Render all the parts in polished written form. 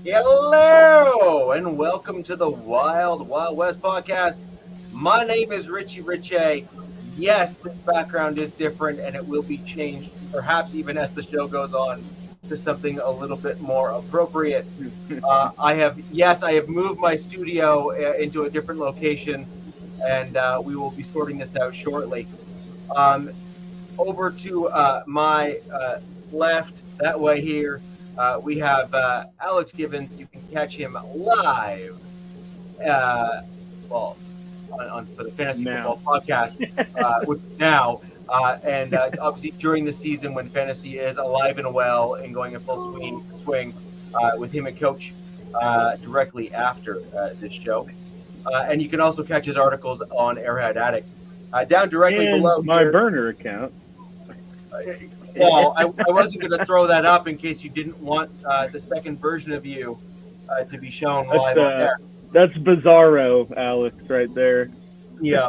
Hello and welcome to the Wild Wild West podcast. My name is Richie Richey. Yes, this background is different and it will be changed, perhaps even as the show goes on, to something a little bit more appropriate. I have moved my studio into a different location, and we will be sorting this out shortly. Um, Over to my left, that way here, we have Alex Gibbons. You can catch him live, uh, well, on for the Fantasy Now. Football Podcast now. And obviously during the season when fantasy is alive and well and going in full swing with him and Coach directly after this show. And you can also catch his articles on Airhead Addict. Down directly And below my here, burner account. well, I wasn't going to throw that up in case you didn't want the second version of you to be shown live on there. That's Bizarro, Alex, right there. Yeah.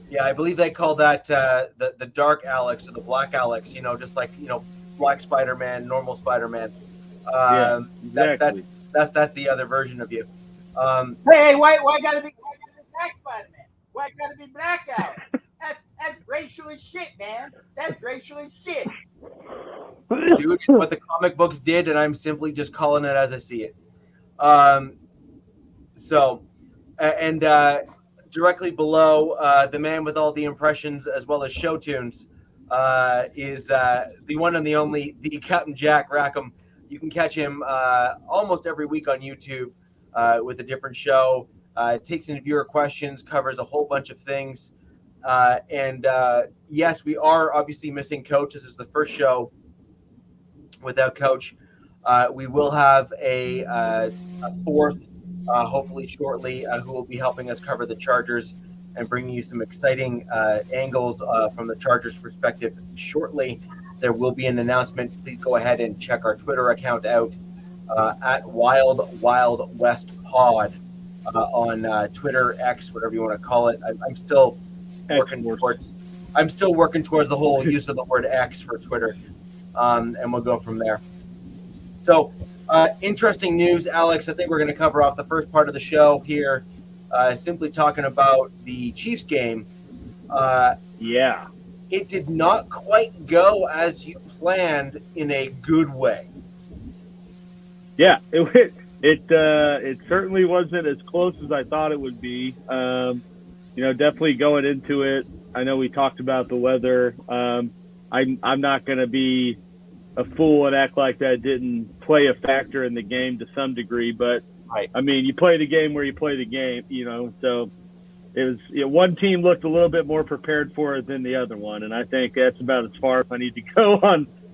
Yeah, I believe they call that the dark Alex or the black Alex, just like, Black Spider-Man, normal Spider-Man. Exactly. That's the other version of you. Hey, why gotta be black Spider-Man? Why gotta be black out? That's racial as shit, man. That's racial as shit. Dude, it's what the comic books did, and I'm simply just calling it as I see it. Directly below the man with all the impressions as well as show tunes is the one and the only, the Captain Jack Rackham. You can catch him almost every week on YouTube with a different show. Takes in viewer questions, covers a whole bunch of things. Yes, we are obviously missing Coach. This is the first show without Coach. We will have a fourth, hopefully shortly, who will be helping us cover the Chargers and bringing you some exciting angles from the Chargers perspective shortly. There will be an announcement. Please go ahead and check our Twitter account out at Wild Wild West Pod on Twitter, X, whatever you want to call it. I'm still working towards the whole use of the word X for Twitter, and we'll go from there. So, interesting news, Alex. I think we're going to cover off the first part of the show here, simply talking about the Chiefs game. Yeah. It did not quite go as you planned in a good way. Yeah, it certainly wasn't as close as I thought it would be. Definitely going into it. I know we talked about the weather. I'm not going to be a fool and act like that didn't play a factor in the game to some degree, but right. I mean, you play the game where you play the game, so it was, one team looked a little bit more prepared for it than the other one. And I think that's about as far as I need to go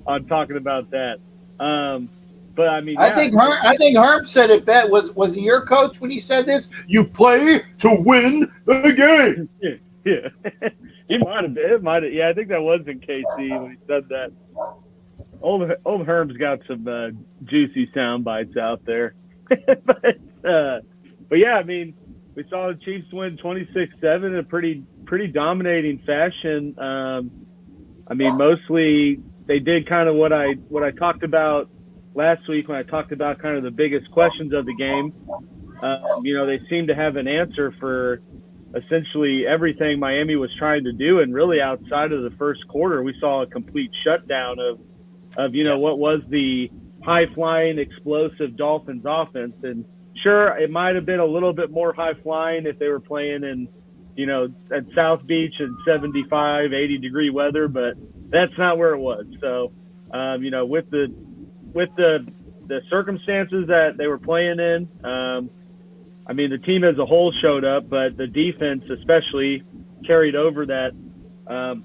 on talking about that. But I mean, I think Herb said it best. Was he your coach when he said this? You play to win the game. Yeah. He might have been. Yeah, I think that was in KC when he said that. Old Herb's got some juicy sound bites out there. but yeah, I mean, we saw the Chiefs win 26-7 in a pretty dominating fashion. I mean, mostly they did kind of what I talked about last week when I talked about kind of the biggest questions of the game. They seemed to have an answer for essentially everything Miami was trying to do, and really outside of the first quarter, we saw a complete shutdown of what was the high-flying, explosive Dolphins offense. And sure, it might have been a little bit more high-flying if they were playing in, at South Beach in 75, 80-degree weather, but that's not where it was. So, with the circumstances that they were playing in, I mean, the team as a whole showed up, but the defense especially carried over that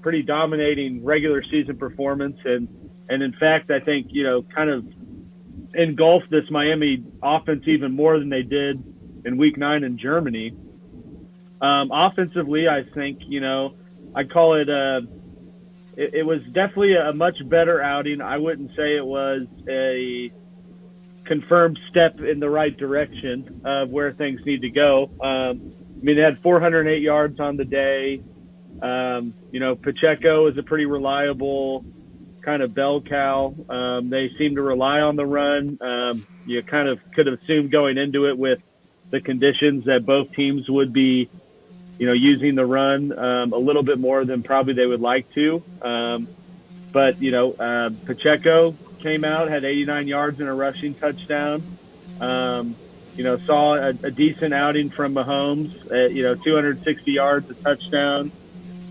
pretty dominating regular season performance. And in fact, I think, kind of engulfed this Miami offense even more than they did in Week 9 in Germany. Offensively, I think, I'd call it it was definitely a much better outing. I wouldn't say it was a confirmed step in the right direction of where things need to go. I mean, they had 408 yards on the day. Pacheco is a pretty reliable kind of bell cow. They seem to rely on the run. You kind of could have assumed going into it with the conditions that both teams would be, using the run a little bit more than probably they would like to. But Pacheco came out, had 89 yards and a rushing touchdown. Saw a decent outing from Mahomes at, 260 yards, a touchdown.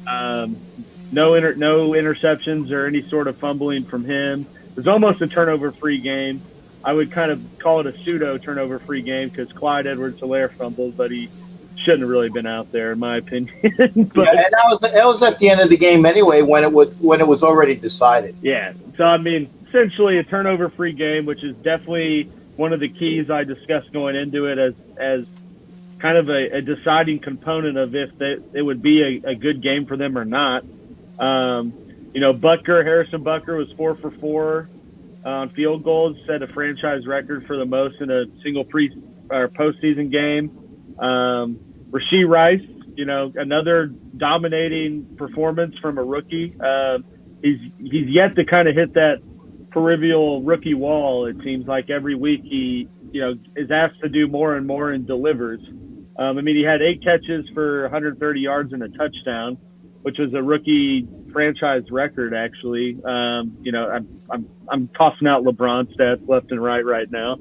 No interceptions or any sort of fumbling from him. It was almost a turnover-free game. I would kind of call it a pseudo turnover-free game because Clyde Edwards-Helaire fumbled, but he shouldn't have really been out there, in my opinion. But, and that was at the end of the game anyway, when it was already decided. Yeah. So I mean, essentially a turnover-free game, which is definitely one of the keys I discussed going into it as kind of a deciding component of if it would be a good game for them or not. Harrison Butker was 4 for 4 on field goals, set a franchise record for the most in a single postseason game. Rashee Rice, another dominating performance from a rookie. He's yet to kind of hit that proverbial rookie wall. It seems like every week he, is asked to do more and more and delivers. He had 8 catches for 130 yards and a touchdown, which was a rookie franchise record, actually. I'm tossing out LeBron stats left and right now.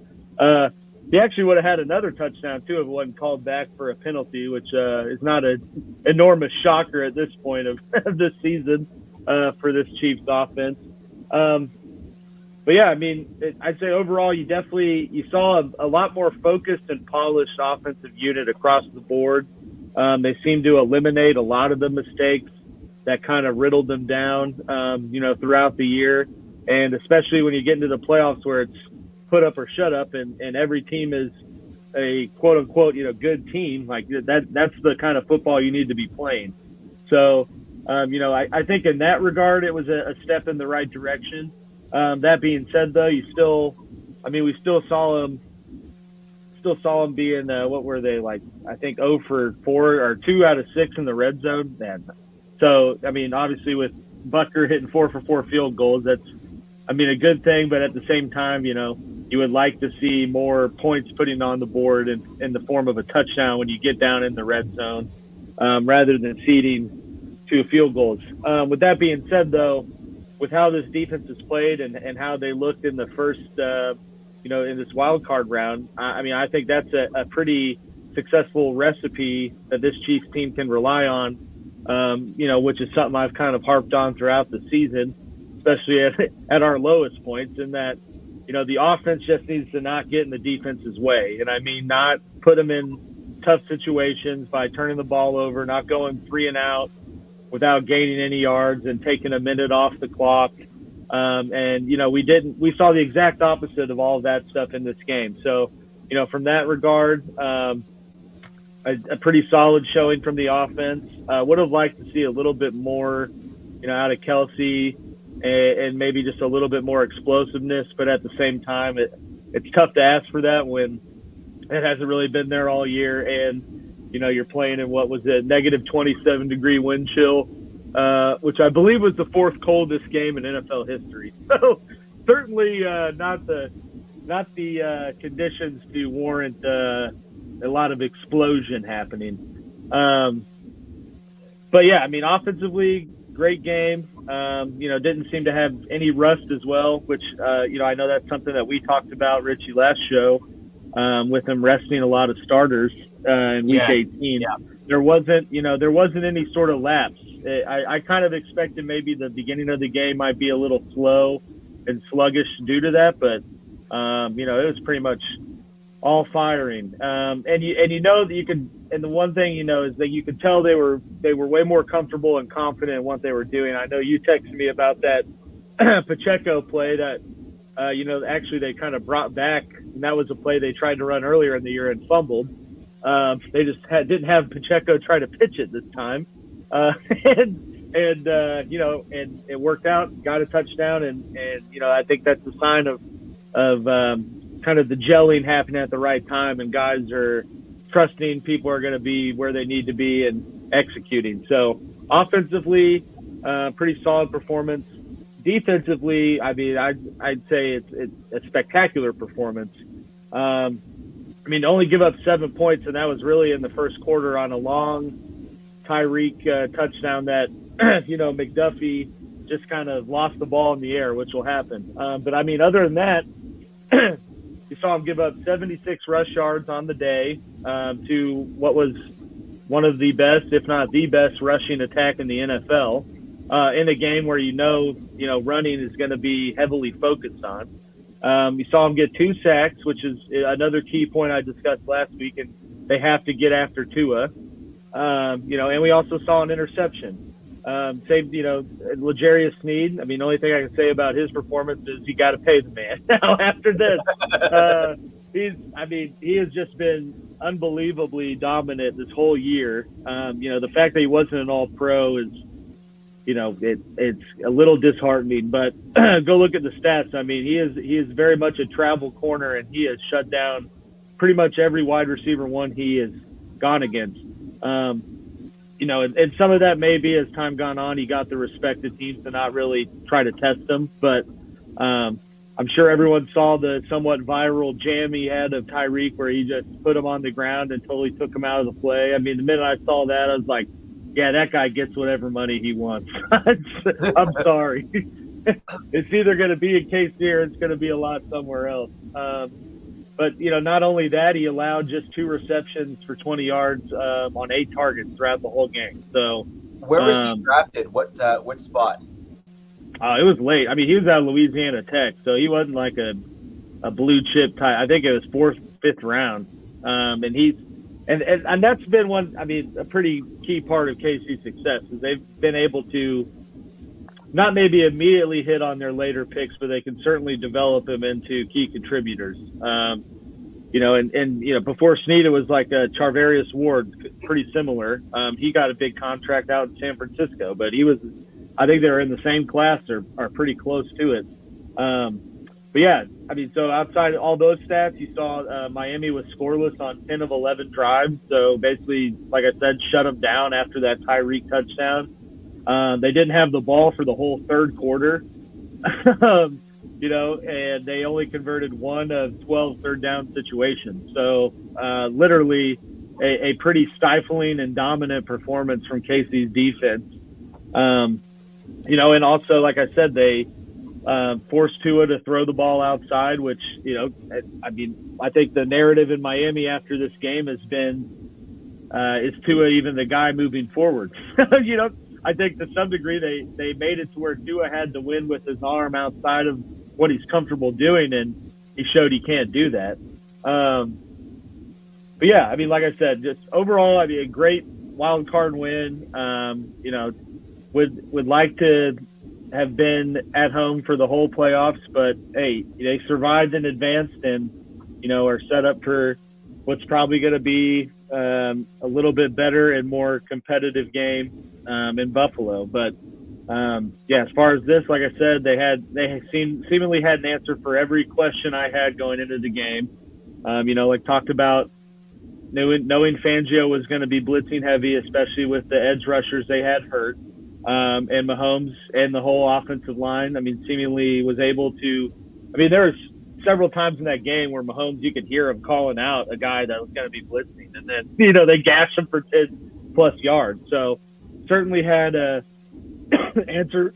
He actually would have had another touchdown, too, if it wasn't called back for a penalty, which is not an enormous shocker at this point of this season for this Chiefs offense. But, yeah, I'd say overall you saw a lot more focused and polished offensive unit across the board. They seemed to eliminate a lot of the mistakes that kind of riddled them down, throughout the year. And especially when you get into the playoffs where it's put up or shut up and every team is a quote unquote, good team, like that's the kind of football you need to be playing. So, I think in that regard, it was a step in the right direction. That being said, though, we still saw them being, what were they, like, I think 0 for 4 or 2 out of 6 in the red zone. So, obviously with Butker hitting 4 for 4 field goals, that's, a good thing, but at the same time, you would like to see more points putting on the board in the form of a touchdown when you get down in the red zone, rather than ceding to field goals. With that being said, though, with how this defense is played and how they looked in the first, in this wild card round, I think that's a pretty successful recipe that this Chiefs team can rely on, which is something I've kind of harped on throughout the season, especially at our lowest points, in that, the offense just needs to not get in the defense's way. And not put them in tough situations by turning the ball over, not going 3 and out without gaining any yards and taking a minute off the clock. We saw the exact opposite of all of that stuff in this game. So, from that regard, a pretty solid showing from the offense. Would have liked to see a little bit more, out of Kelsey and maybe just a little bit more explosiveness. But at the same time, it's tough to ask for that when it hasn't really been there all year. And, you're playing in what was a negative 27-degree wind chill, which I believe was the 4th coldest game in NFL history. So certainly not the conditions to warrant a lot of explosion happening. But yeah, offensively, great game. Didn't seem to have any rust as well, which I know that's something that we talked about, Richie, last show, with him resting a lot of starters in week 18. Yeah. There wasn't any sort of lapse. I kind of expected maybe the beginning of the game might be a little slow and sluggish due to that, but it was pretty much all firing. And that you could, and the one thing is that you could tell they were way more comfortable and confident in what they were doing. I know you texted me about that Pacheco play that actually they kind of brought back, and that was a play they tried to run earlier in the year and fumbled. They just didn't have Pacheco try to pitch it this time, and it worked out, got a touchdown, and I think that's a sign of kind of the gelling happening at the right time, and guys are trusting people are going to be where they need to be and executing. So offensively, pretty solid performance. defensively, I mean, I'd say it's a spectacular performance. I mean, only give up 7 points, and that was really in the first quarter on a long Tyreek touchdown that, McDuffie just kind of lost the ball in the air, which will happen. But, I mean, other than that, you saw him give up 76 rush yards on the day to what was one of the best, if not the best, rushing attack in the NFL in a game where running is going to be heavily focused on. You saw him get 2 sacks, which is another key point I discussed last week, and they have to get after Tua. And we also saw an interception. L'Jarius Sneed. I mean, the only thing I can say about his performance is you got to pay the man. Now, after this, he has just been unbelievably dominant this whole year. The fact that he wasn't an All-Pro is, it's a little disheartening. But go look at the stats. I mean, he is very much a travel corner, and he has shut down pretty much every wide receiver one he has gone against. And some of that may be as time gone on, he got the respected teams to not really try to test him. But I'm sure everyone saw the somewhat viral jam he had of Tyreek where he just put him on the ground and totally took him out of the play. I mean, the minute I saw that, I was like, yeah, that guy gets whatever money he wants. I'm sorry. It's either going to be in KC or it's going to be a lot somewhere else. But, not only that, he allowed just 2 receptions for 20 yards on 8 targets throughout the whole game. So, where was he drafted? What spot? It was late. I mean, he was out of Louisiana Tech, so he wasn't like a blue chip type. I think it was 4th, 5th round. And that's been a pretty key part of KC's success is they've been able to not maybe immediately hit on their later picks, but they can certainly develop them into key contributors. Before Snead, it was like Charvarius Ward, pretty similar. He got a big contract out in San Francisco, but I think they were in the same class or are pretty close to it. But yeah, I mean, so outside all those stats, you saw Miami was scoreless on 10 of 11 drives. So basically, like I said, shut them down after that Tyreek touchdown. They didn't have the ball for the whole third quarter, and they only converted 1 of 12 third down situations. So literally a pretty stifling and dominant performance from KC's defense. And also, like I said, they forced Tua to throw the ball outside, which, I think the narrative in Miami after this game has been, is Tua even the guy moving forward? I think to some degree they made it to where Tua had to win with his arm outside of what he's comfortable doing, and he showed he can't do that. But yeah, I mean, like I said, just overall, a great wild card win. Would like to have been at home for the whole playoffs, but hey, they survived and advanced, and are set up for what's probably going to be a little bit better and more competitive game in Buffalo. But as far as this, like I said, they seemingly had an answer for every question I had going into the game. Like talked about knowing Fangio was going to be blitzing heavy, especially with the edge rushers they had hurt, and Mahomes and the whole offensive line. Seemingly was able to. There was several times in that game where Mahomes, you could hear him calling out a guy that was going to be blitzing, and then they gashed him for 10+ yards. So certainly had a answer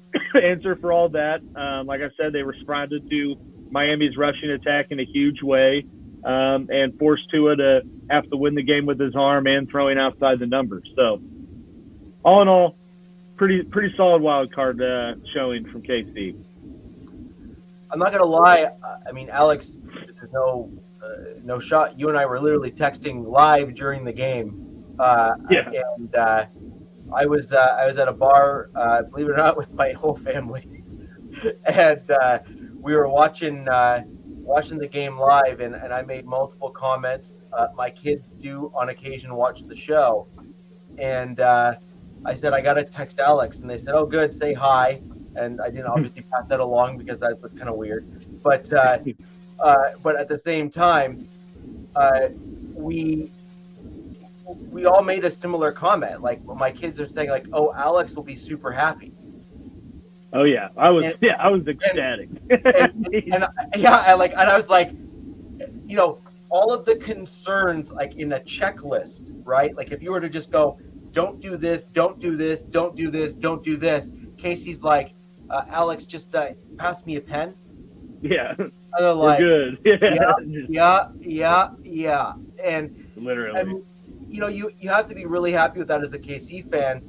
for all that. Like I said, they responded to Miami's rushing attack in a huge way, and forced Tua to have to win the game with his arm and throwing outside the numbers. So all in all, pretty solid wild card showing from KC. I'm not gonna lie. Alex, this is no shot. You and I were literally texting live during the game. And I was at a bar, believe it or not, with my whole family, and we were watching the game live, and I made multiple comments. My kids do on occasion watch the show, and I said I gotta text Alex, and they said, "Oh, good, say hi." And I didn't obviously pass that along because that was kind of weird. But at the same time, we all made a similar comment. Like my kids are saying, like, "Oh, Alex will be super happy," Oh yeah, I was And- ecstatic. and I was like, all of the concerns like in a checklist, right? Like if you were to just go, don't do this, don't do this, don't do this, don't do this. Casey's like, Alex, just pass me a pen. Yeah, And they're we're like, good. yeah. And Literally. you have to be really happy with that as a KC fan.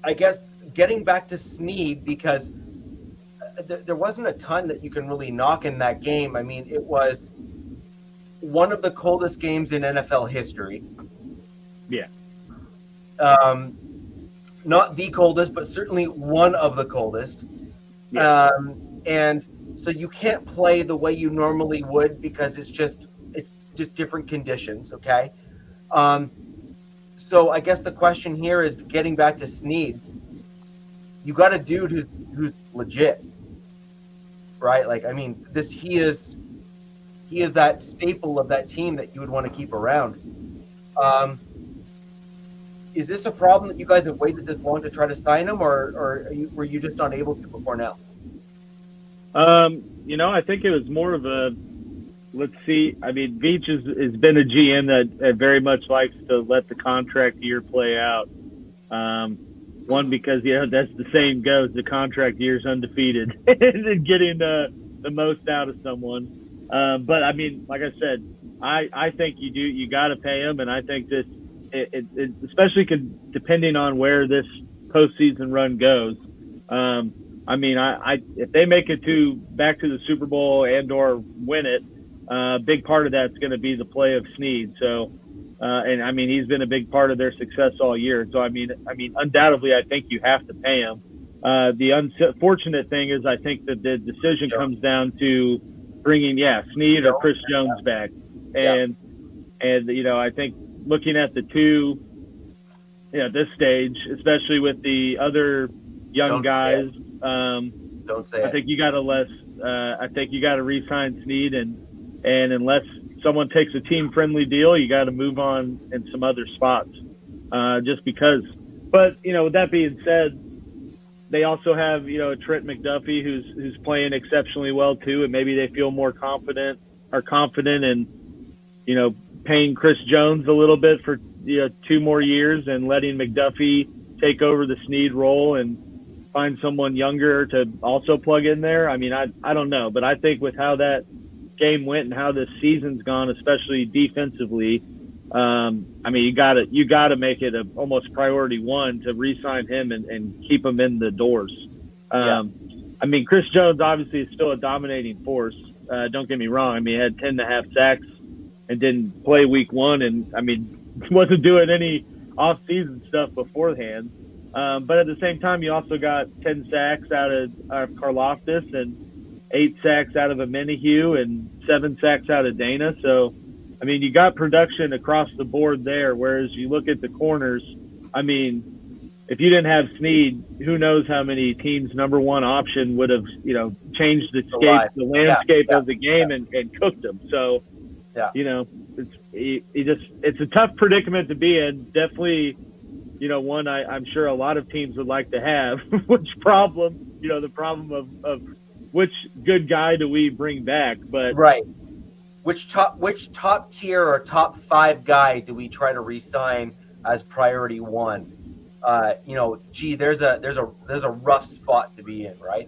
I guess getting back to Snead, because there wasn't a ton that you can really knock in that game. I mean, it was one of the coldest games in NFL history. Yeah. Not the coldest, but certainly one of the coldest. Yeah. And so you can't play the way you normally would because it's just different conditions. Okay. So I guess the question here is getting back to Snead. You got a dude who's legit, right? Like, I mean, he is that staple of that team that you would want to keep around. Is this a problem that you guys have waited this long to try to sign him, or were you just not able to before now? I think it was more of a let's see. I mean, Veach has been a GM that very much likes to let the contract year play out. One, because that's the saying goes, the contract year's undefeated and getting the most out of someone. But I mean, like I said, I think you got to pay him, and I think this, it especially depending on where this postseason run goes. I mean, if they make it back to the Super Bowl and/or win it, big part of that's going to be the play of Snead. So, and I mean, he's been a big part of their success all year. So, I mean, undoubtedly, I think you have to pay him. The unfortunate thing is, I think that the decision comes down to bringing, Snead or Chris Jones back, and I think looking at the two, at this stage, especially with the other young guys. Don't say I think you got to I think you got to re-sign Snead, and unless someone takes a team-friendly deal, you got to move on in some other spots. Just because. But with that being said, they also have Trent McDuffie who's playing exceptionally well too, and maybe they feel more confident in paying Chris Jones a little bit for 2 more years and letting McDuffie take over the Snead role and find someone younger to also plug in there. I mean, I don't know, but I think with how that game went and how this season's gone, especially defensively, I mean, you gotta make it almost priority one to re-sign him and keep him in the doors. I mean, Chris Jones obviously is still a dominating force. Don't get me wrong. I mean, he had 10.5 sacks and didn't play week 1, and I mean, wasn't doing any off-season stuff beforehand. But at the same time, you also got 10 sacks out of Karlaftis and 8 sacks out of Amenahue and 7 sacks out of Dana. So, I mean, you got production across the board there, whereas you look at the corners, I mean, if you didn't have Snead, who knows how many teams' number one option would have, changed the landscape of the game and cooked them. So, it's a tough predicament to be in. Definitely, one I'm sure a lot of teams would like to have. Which problem, the problem of which good guy do we bring back? But right, which top tier or top 5 guy do we try to re-sign as priority one? There's a rough spot to be in, right?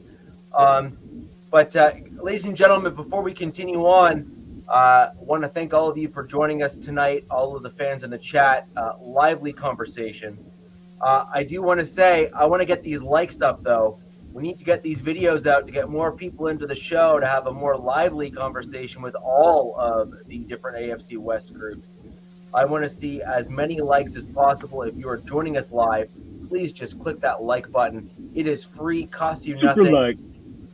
But ladies and gentlemen, before we continue on, want to thank all of you for joining us tonight, all of the fans in the chat. Lively conversation. I do want to say, I want to get these likes up, though. We need to get these videos out to get more people into the show, to have a more lively conversation with all of the different AFC West groups. I want to see as many likes as possible. If you are joining us live, please just click that like button. It is free, costs you nothing. Super like.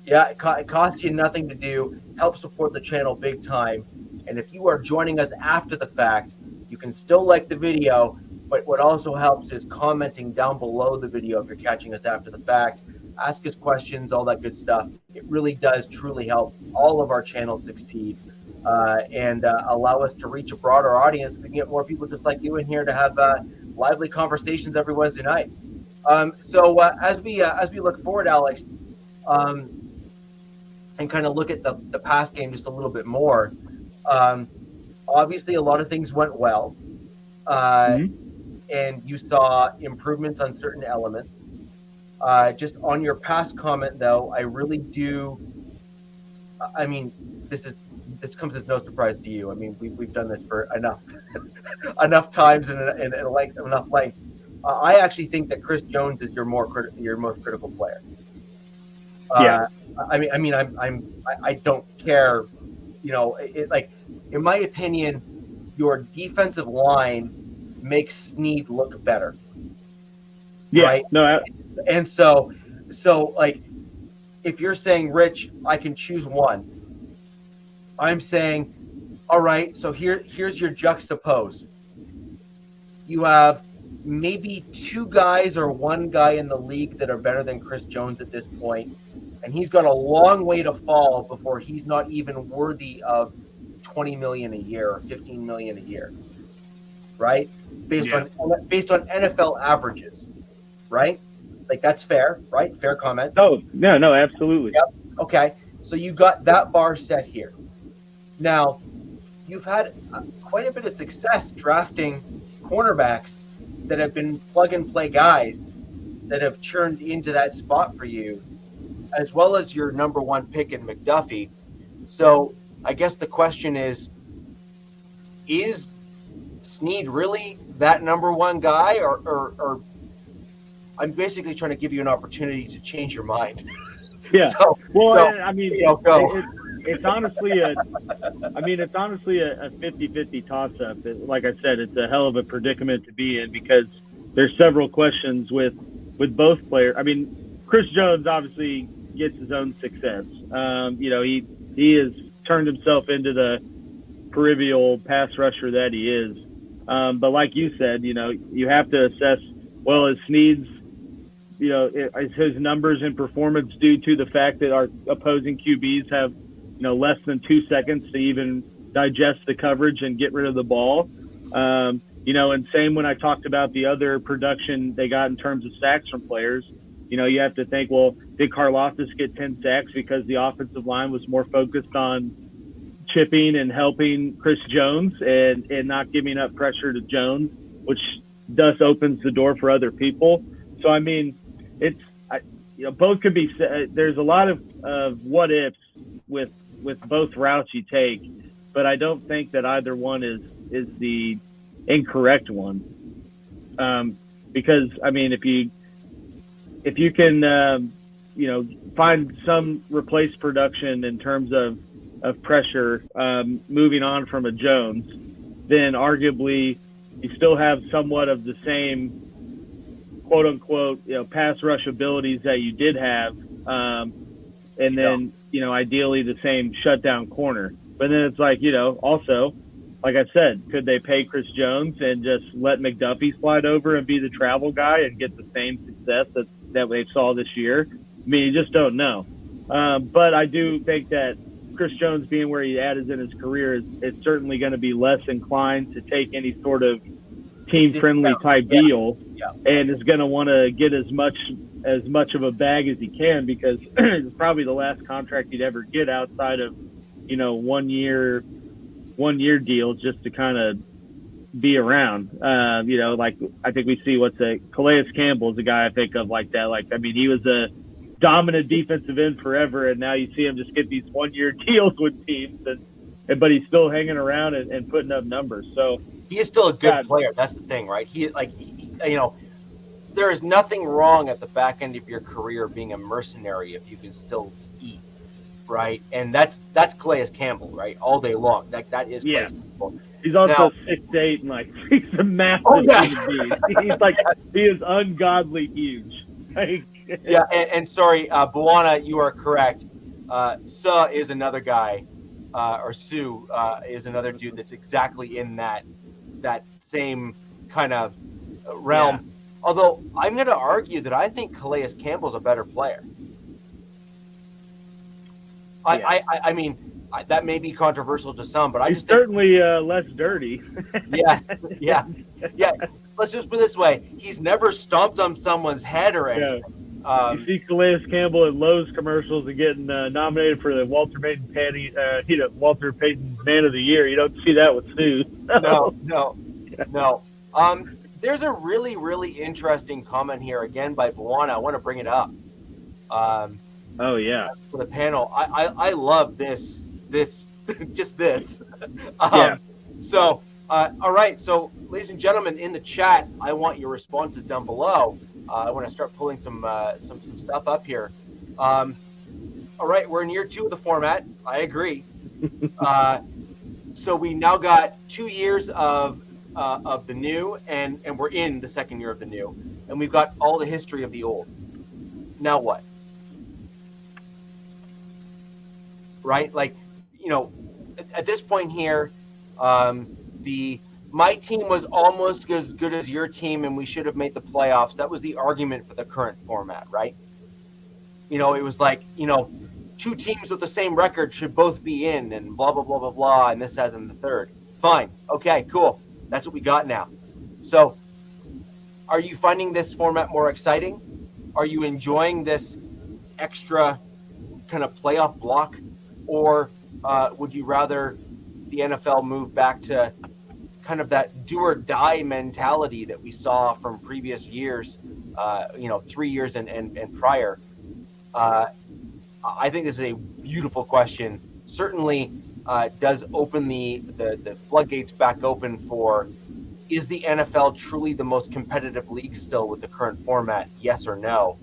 Yeah, it costs you nothing to do. Help support the channel big time. And if you are joining us after the fact, you can still like the video, but what also helps is commenting down below the video if you're catching us after the fact. Ask us questions, all that good stuff. It really does truly help all of our channels succeed and allow us to reach a broader audience. We can get more people just like you in here to have lively conversations every Wednesday night. So as we look forward, Alex, um, and kind of look at the pass game just a little bit more. Um, Obviously, a lot of things went well, uh, Mhm. and you saw improvements on certain elements. Just on your past comment, though, I really do. I mean, this is this comes as no surprise to you. I mean, we've done this for enough times and length enough length. I actually think that Chris Jones is your most critical player. Yeah. Uh, I don't care. Like in my opinion, your defensive line makes Snead look better, Yeah. right? No. And so like if you're saying, Rich, I can choose one, I'm saying, all right. So here's your juxtapose. You have maybe two guys or one guy in the league that are better than Chris Jones at this point, and he's got a long way to fall before he's not even worthy of 20 million a year or 15 million a year, right? Based Yeah. on NFL averages, right? Like that's fair, right? Fair comment. No. No. No. Absolutely. Yep. Okay. So you got that bar set here. Now, you've had quite a bit of success drafting cornerbacks that have been plug and play guys that have churned into that spot for you, as well as your number one pick in McDuffie. So I guess the question is Snead really that number one guy, or I'm basically trying to give you an opportunity to change your mind. Yeah. So, Well, so I mean, go. it's honestly a 50-50 toss-up. Like I said, it's a hell of a predicament to be in because there's several questions with both players. I mean, Chris Jones obviously gets his own success. He has turned himself into the perennial pass rusher that he is. But like you said, you have to assess, well, is Snead's, is his numbers and performance due to the fact that our opposing QBs have, less than 2 seconds to even digest the coverage and get rid of the ball? And same when I talked about the other production they got in terms of sacks from players. You have to think, well, did Karlaftis get 10 sacks because the offensive line was more focused on chipping and helping Chris Jones and not giving up pressure to Jones, which thus opens the door for other people. So, I mean, both could be. There's a lot of what ifs with both routes you take, but I don't think that either one is the incorrect one. Because I mean, if you can find some replaced production in terms of pressure, moving on from a Jones, then arguably you still have somewhat of the same quote unquote, pass rush abilities that you did have. And then, ideally the same shutdown corner. But then it's like, also, like I said, could they pay Chris Jones and just let McDuffie slide over and be the travel guy and get the same success that they saw this year? I mean, you just don't know. But I do think that Chris Jones being where he is in his career is certainly going to be less inclined to take any sort of team-friendly type deal, and is going to want to get as much of a bag as he can because it's probably the last contract he'd ever get outside of 1 year deals just to kind of be around. Like I think we see Calais Campbell is a guy I think of like that. Like, I mean, he was a dominant defensive end forever, and now you see him just get these 1 year deals with teams, but he's still hanging around and putting up numbers. So he is still a good player. That's the thing, right? There is nothing wrong at the back end of your career being a mercenary if you can still eat, right? And that's Calais Campbell, right? All day long. That is Calais Campbell. He's also 6'8" and he's a massive human being. He is ungodly huge. And sorry, Buwana, you are correct. Suh is another guy, or Sue is another dude that's exactly in that same kind of realm. Yeah. Although I'm going to argue that I think Calais Campbell's a better player. I mean, that may be controversial to some, but he's certainly less dirty. yeah. let's just put it this way: he's never stomped on someone's head or anything. You see Calais Campbell in Lowe's commercials and getting nominated for the Walter Payton Man of the Year. You don't see that with Sue. No. There's a really, really interesting comment here again by Buwana. I want to bring it up. Oh yeah, for the panel. I love this just this. Yeah. So all right. So ladies and gentlemen in the chat, I want your responses down below. I want to start pulling some stuff up here. All right, we're in year 2 of the format. I agree. So we now got 2 years of the new, and we're in the second year of the new, and we've got all the history of the old. Now what? Right? Like, you know, at this point here, my team was almost as good as your team, and we should have made the playoffs. That was the argument for the current format, right? You know, it was like, you know, 2 teams with the same record should both be in, and blah, blah, blah, blah, blah, and this, that, and the third. Fine. Okay, cool. That's what we got now. So are you finding this format more exciting? Are you enjoying this extra kind of playoff block? Or would you rather the NFL move back to kind of that do or die mentality that we saw from previous years, 3 years and prior? I think this is a beautiful question. Certainly does open the floodgates back open for, is the NFL truly the most competitive league still with the current format? Yes or no?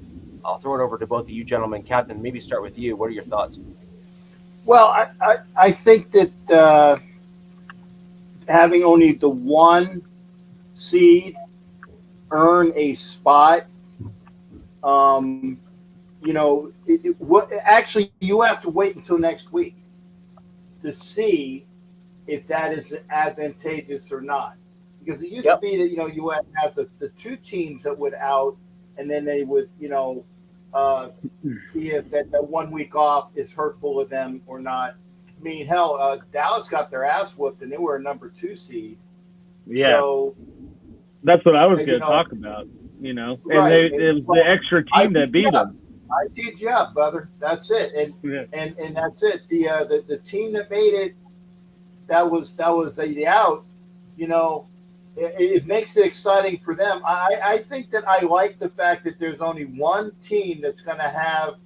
I'll throw it over to both of you gentlemen. Captain, maybe start with you. What are your thoughts? Well, I think that having only the 1 seed earn a spot, actually, you have to wait until next week to see if that is advantageous or not. Because it used to be that, you would have the 2 teams that would out, and then they would, see if that 1 week off is hurtful to them or not. I mean, hell, Dallas got their ass whooped, and they were a number 2 seed. Yeah. So that's what I was going to talk about, And right. it was the extra team that beat them. I teed you up, brother. That's it. And that's it. The team that made it, that was the out, it makes it exciting for them. I think that I like the fact that there's only 1 team that's going to have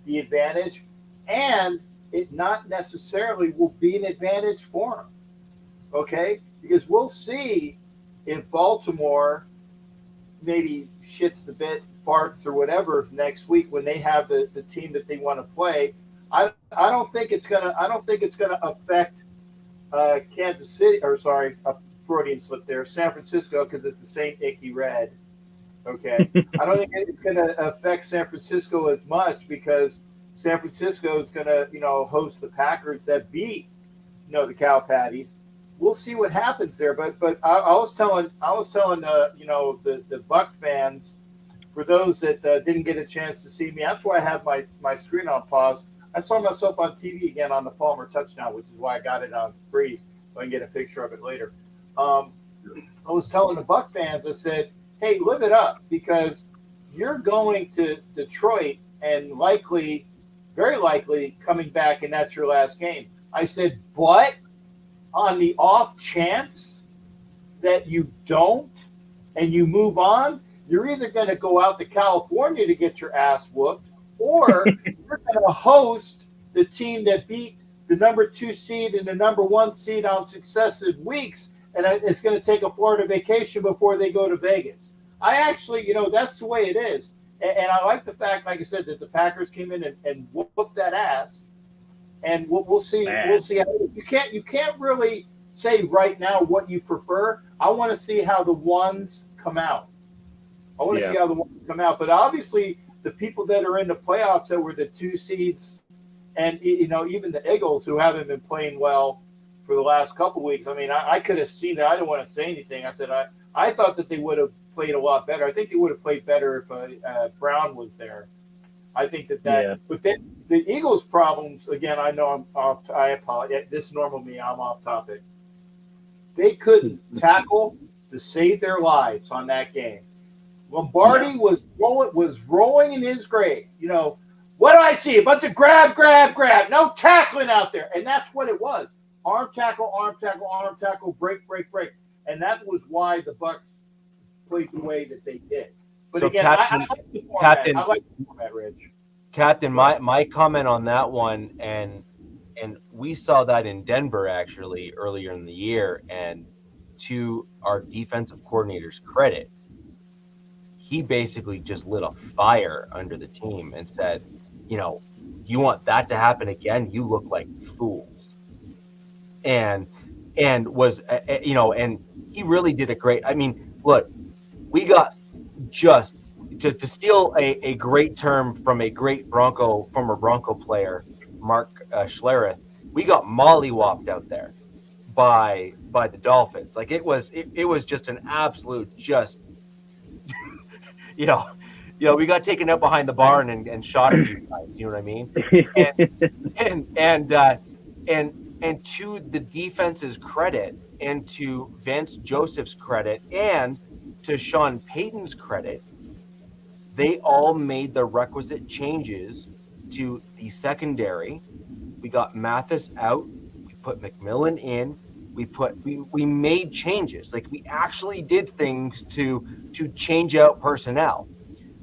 the advantage, and it not necessarily will be an advantage for them. Okay? Because we'll see if Baltimore maybe shits the bed, farts or whatever next week when they have the team that they want to play. I don't think it's gonna affect Kansas City, or sorry, a Freudian slip there, San Francisco, because it's the same icky red. Okay, I don't think it's gonna affect San Francisco as much because San Francisco is gonna host the Packers that beat the Cow Patties. We'll see what happens there, but I was telling the Buck fans, for those that didn't get a chance to see me, that's why I have my screen on pause. I saw myself on TV again on the Palmer touchdown, which is why I got it on freeze so I can get a picture of it later. I was telling the Buck fans, I said, hey, live it up, because you're going to Detroit and very likely coming back, and that's your last game. I said, but on the off chance that you don't and you move on, you're either going to go out to California to get your ass whooped, or you're going to host the team that beat the number 2 seed and the number 1 seed on successive weeks, and it's going to take a Florida vacation before they go to Vegas. I actually, that's the way it is. And I like the fact, like I said, that the Packers came in and whooped that ass. And we'll see. Man. We'll see. You can't really say right now what you prefer. I want to see how the ones come out. But obviously, the people that are in the playoffs that were the 2 seeds, and even the Eagles, who haven't been playing well for the last couple of weeks. I mean, I could have seen it. I didn't want to say anything. I said I thought that they would have played a lot better. I think they would have played better if Brown was there. I think that. Yeah. But then the Eagles' problems, again, I know I'm off. I apologize. This is normal me. I'm off topic. They couldn't tackle to save their lives on that game. Lombardi was rolling in his grave. What do I see? A bunch of grab. No tackling out there. And that's what it was. Arm tackle, break. And that was why the Bucs played the way that they did. But so again, Captain, I like the format. I like the format, Rich. Captain, my comment on that one, and we saw that in Denver actually earlier in the year, and to our defensive coordinator's credit, he basically just lit a fire under the team and said, you want that to happen again? You look like fools. And was, and he really did a great, look, we got just to steal a great term from a great former Bronco player, Mark Schlereth, we got mollywopped out there by the Dolphins. Like it was just an absolute we got taken out behind the barn and shot a few times. You know what I mean? And to the defense's credit, and to Vance Joseph's credit, and to Sean Payton's credit, they all made the requisite changes to the secondary. We got Mathis out. We put McMillan in. We made changes. Like we actually did things to change out personnel.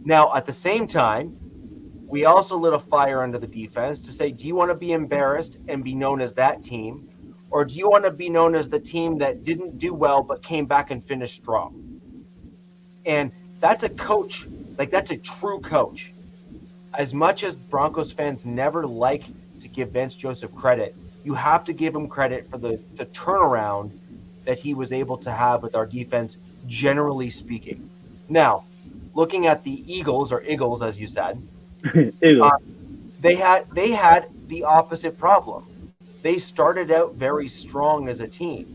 Now, at the same time, we also lit a fire under the defense to say, do you want to be embarrassed and be known as that team? Or do you want to be known as the team that didn't do well but came back and finished strong? And that's a coach. Like, that's a true coach. As much as Broncos fans never like to give Vance Joseph credit, you have to give him credit for the turnaround that he was able to have with our defense, generally speaking. Now, looking at the Eagles, or Eagles, as you said, they had the opposite problem. They started out very strong as a team.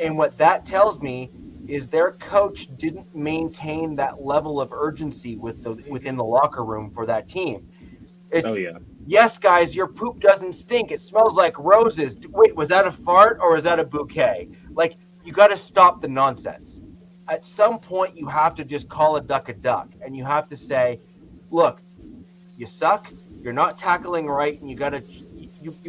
And what that tells me is their coach didn't maintain that level of urgency within the locker room for that team. Yes, guys, your poop doesn't stink. It smells like roses. Wait, was that a fart or was that a bouquet? Like, you got to stop the nonsense. At some point, you have to just call a duck, and you have to say, look, you suck. You're not tackling right, and you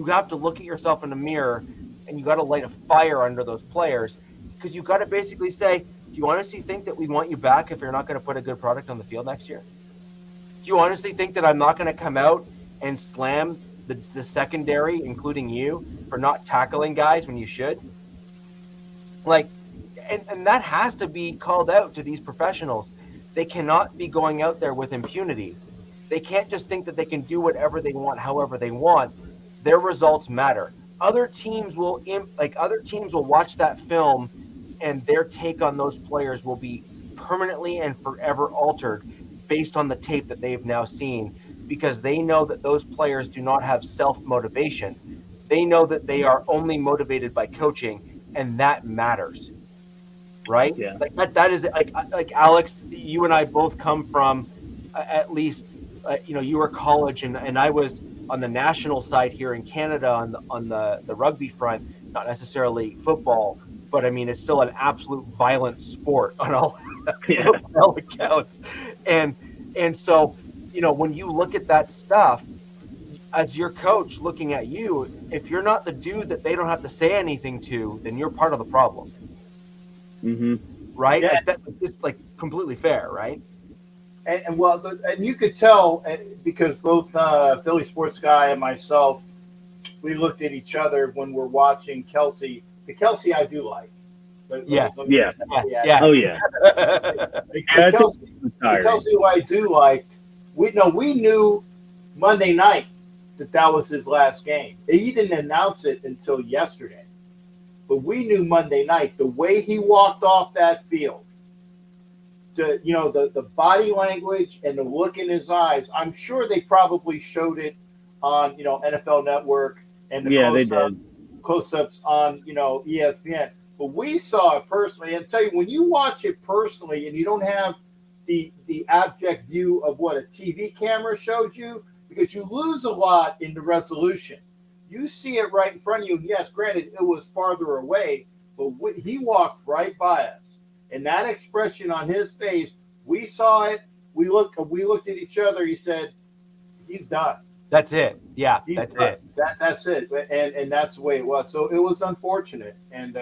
have to look at yourself in the mirror, and you got to light a fire under those players, because you got to basically say, do you honestly think that we want you back if you're not going to put a good product on the field next year? Do you honestly think that I'm not going to come out and slam the secondary, including you, for not tackling guys when you should? Like, and that has to be called out to these professionals. They cannot be going out there with impunity. They can't just think that they can do whatever they want, however they want. Their results matter. Other teams will watch that film, and their take on those players will be permanently and forever altered based on the tape that they've now seen, because they know that those players do not have self-motivation. They know that they are only motivated by coaching, and that matters. Right? Yeah. Like that is like Alex, you and I both come from at least you were college, and I was on the national side here in Canada on the rugby front, not necessarily football, but it's still an absolute violent sport on all accounts. And so, when you look at that stuff, as your coach looking at you, if you're not the dude that they don't have to say anything to, then you're part of the problem. Mm-hmm. Right? Yeah. It's completely fair, right? And you could tell, because both Philly Sports Guy and myself, we looked at each other when we're watching Kelsey. The Kelsey I do like. Yeah. Oh, yeah. The Kelsey who I do like, we knew Monday night that was his last game. He didn't announce it until yesterday. But we knew Monday night, the way he walked off that field, the body language and the look in his eyes. I'm sure they probably showed it on NFL Network and the close-ups on ESPN. But we saw it personally, and tell you, when you watch it personally and you don't have the abject view of what a TV camera shows you, because you lose a lot in the resolution. You see it right in front of you. And yes, granted, it was farther away, but he walked right by us. And that expression on his face, we saw it. We looked at each other. He said, "He's done. That's it. Yeah, He's that's done. it. That's it." And that's the way it was. So it was unfortunate, and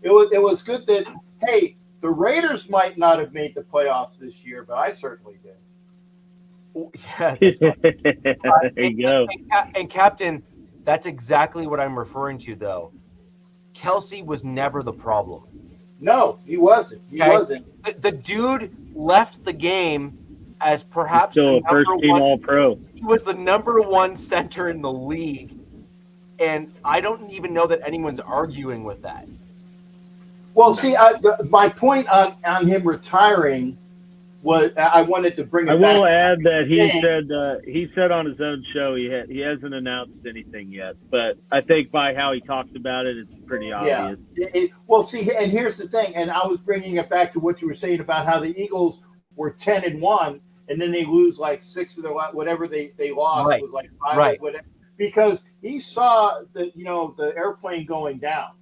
it was good that, hey, the Raiders might not have made the playoffs this year, but I certainly did. Yeah, that's right. There you go. And Captain, that's exactly what I'm referring to, though. Kelsey was never the problem. No, he wasn't. He Okay? wasn't. The dude left the game as perhaps Still a the first number team one. All Pro. He was the number one center in the league, and I don't even know that anyone's arguing with that. Well, see, my point on him retiring was I wanted to bring it I back. will add that he said on his own show he hasn't announced anything yet, but I think by how he talked about it, it's pretty obvious. Well, see, and here's the thing, and I was bringing it back to what you were saying about how the Eagles were 10-1, and then they lose like 6 of their whatever they lost Right. was like 5, Right. whatever, because he saw the airplane going down,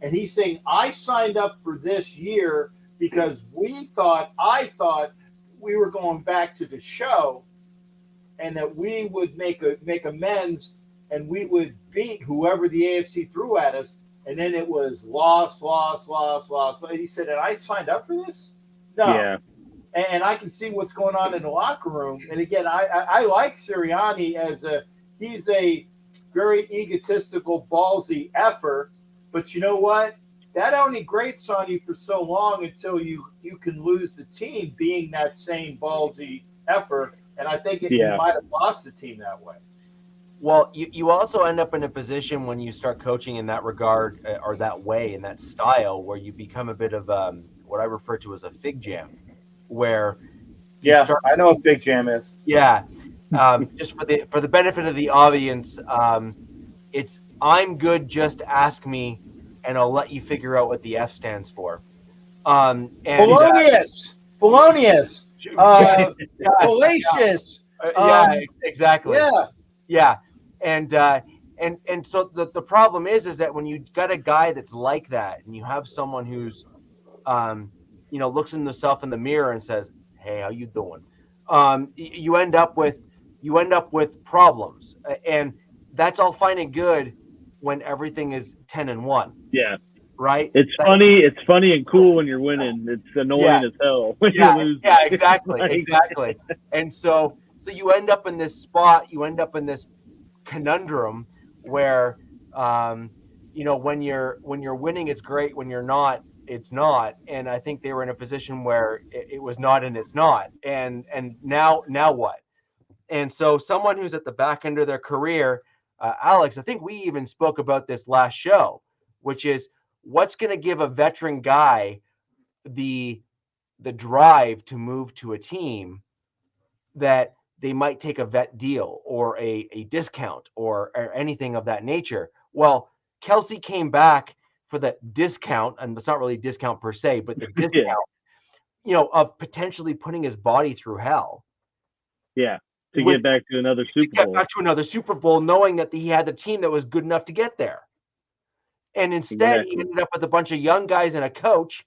and he's saying, I signed up for this year because I thought we were going back to the show, and that we would make amends, and we would beat whoever the AFC threw at us. And then it was loss. And he said, and I signed up for this? No. Yeah. And I can see what's going on in the locker room. And again, I like Sirianni he's a very egotistical, ballsy effer. But you know what? That only grates on you for so long until you can lose the team being that same ballsy effort. And I think he might have lost the team that way. Well, you also end up in a position when you start coaching in that regard or that way, in that style, where you become a bit of what I refer to as a fig jam, where I know what fig jam is. Yeah, just for the benefit of the audience, it's I'm good. Just ask me, and I'll let you figure out what the F stands for. Felonious, fallacious. Yeah, exactly. Yeah. And so the problem is that when you got a guy that's like that, and you have someone who's, looks in himself in the mirror and says, "Hey, how you doing?" You end up with problems, and that's all fine and good when everything is 10-1. Yeah. Right. It's funny and cool when you're winning. It's annoying as hell when you lose. Yeah, exactly. Exactly. And so you end up in this spot, you end up in this conundrum where, when you're winning, it's great. When you're not, it's not. And I think they were in a position where it was not, and it's not. And now what? And so someone who's at the back end of their career, Alex, I think we even spoke about this last show, which is what's going to give a veteran guy the drive to move to a team that they might take a vet deal or a discount or anything of that nature. Well, Kelsey came back for the discount, and it's not really a discount per se, but the discount, of potentially putting his body through hell. Yeah. To get back to another Super Bowl, knowing that he had the team that was good enough to get there. And instead, he ended up with a bunch of young guys and a coach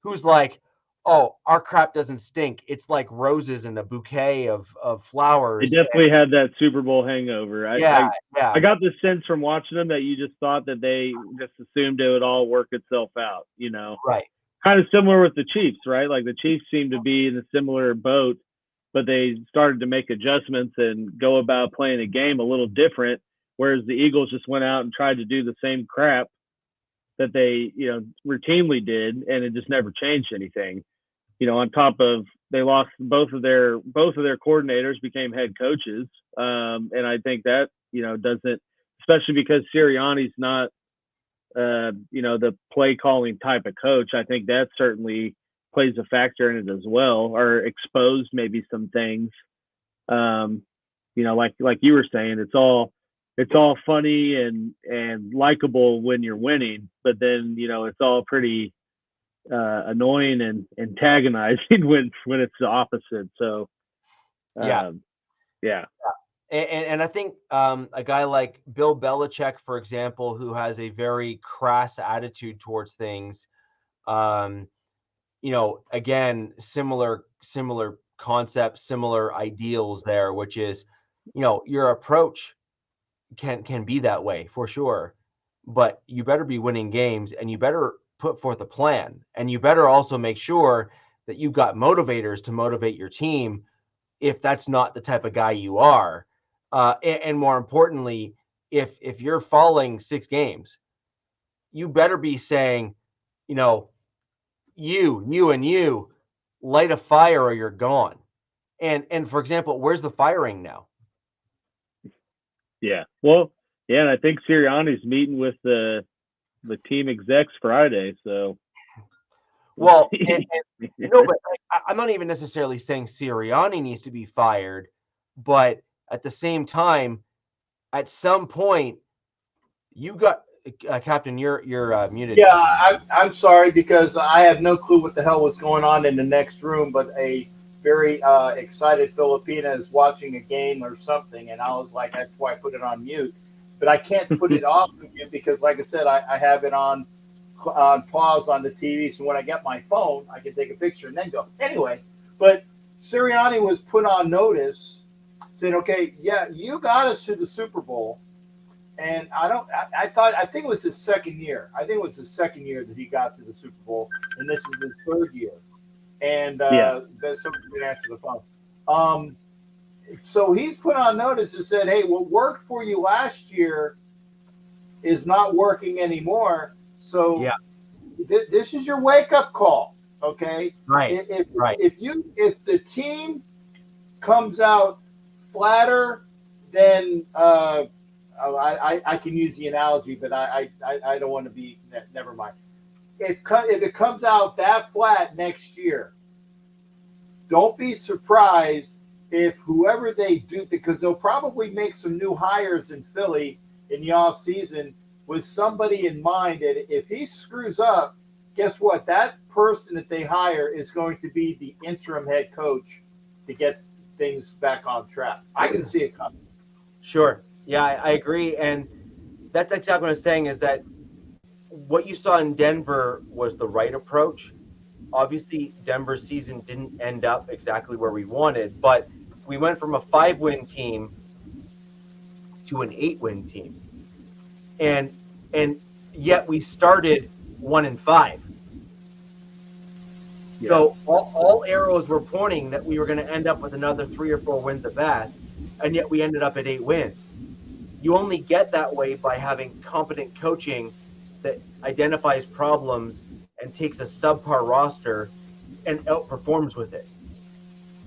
who's like, "Oh, our crap doesn't stink. It's like roses in a bouquet of flowers." They definitely had that Super Bowl hangover. I got the sense from watching them that you just thought that they just assumed it would all work itself out, Right. Kind of similar with the Chiefs, right? Like the Chiefs seemed to be in a similar boat, but they started to make adjustments and go about playing a game a little different, whereas the Eagles just went out and tried to do the same crap that they, routinely did, and it just never changed anything. On top of they lost both of their coordinators became head coaches, and I think that doesn't, especially because Sirianni's not the play calling type of coach. I think that certainly plays a factor in it as well, or exposed maybe some things. Like you were saying, it's all funny and likable when you're winning, but then it's all pretty annoying and antagonizing when it's the opposite. So yeah. And I think a guy like Bill Belichick, for example, who has a very crass attitude towards things, again, similar concepts, similar ideals there, which is, your approach can be that way for sure, but you better be winning games, and you better put forth a plan, and you better also make sure that you've got motivators to motivate your team if that's not the type of guy you are. And more importantly, if you're falling 6 games, you better be saying, you light a fire or you're gone. And for example, where's the firing now? Yeah. Well, yeah, and I think Sirianni's meeting with the team execs Friday, so Well, no, but I'm not even necessarily saying Sirianni needs to be fired, but at the same time, at some point, you got Captain. You're muted. Yeah, I'm sorry because I have no clue what the hell was going on in the next room, but a very excited Filipina is watching a game or something, and I was like, that's why I put it on mute. But I can't put it off mute because, like I said, I have it on pause on the TV, so when I get my phone, I can take a picture and then go. Anyway, but Sirianni was put on notice, saying, "Okay, yeah, you got us to the Super Bowl." And I think it was his second year. I think it was his second year that he got to the Super Bowl, and this is his third year. And somebody can answer the phone. So he's put on notice and said, "Hey, what worked for you last year is not working anymore. So this is your wake up call, okay? Right. If the team comes out flatter, then." I can use the analogy, but I don't want to be. Never mind. If it comes out that flat next year, don't be surprised if whoever they do, because they'll probably make some new hires in Philly in the off season with somebody in mind that if he screws up, guess what? That person that they hire is going to be the interim head coach to get things back on track. I can see it coming. Sure. Yeah, I agree. And that's exactly what I'm saying, is that what you saw in Denver was the right approach. Obviously, Denver's season didn't end up exactly where we wanted, but we went from a 5-win team to an 8-win team. And yet we started 1-5. Yeah. So all arrows were pointing that we were going to end up with another 3 or 4 wins at best, and yet we ended up at 8 wins. You only get that way by having competent coaching that identifies problems and takes a subpar roster and outperforms with it.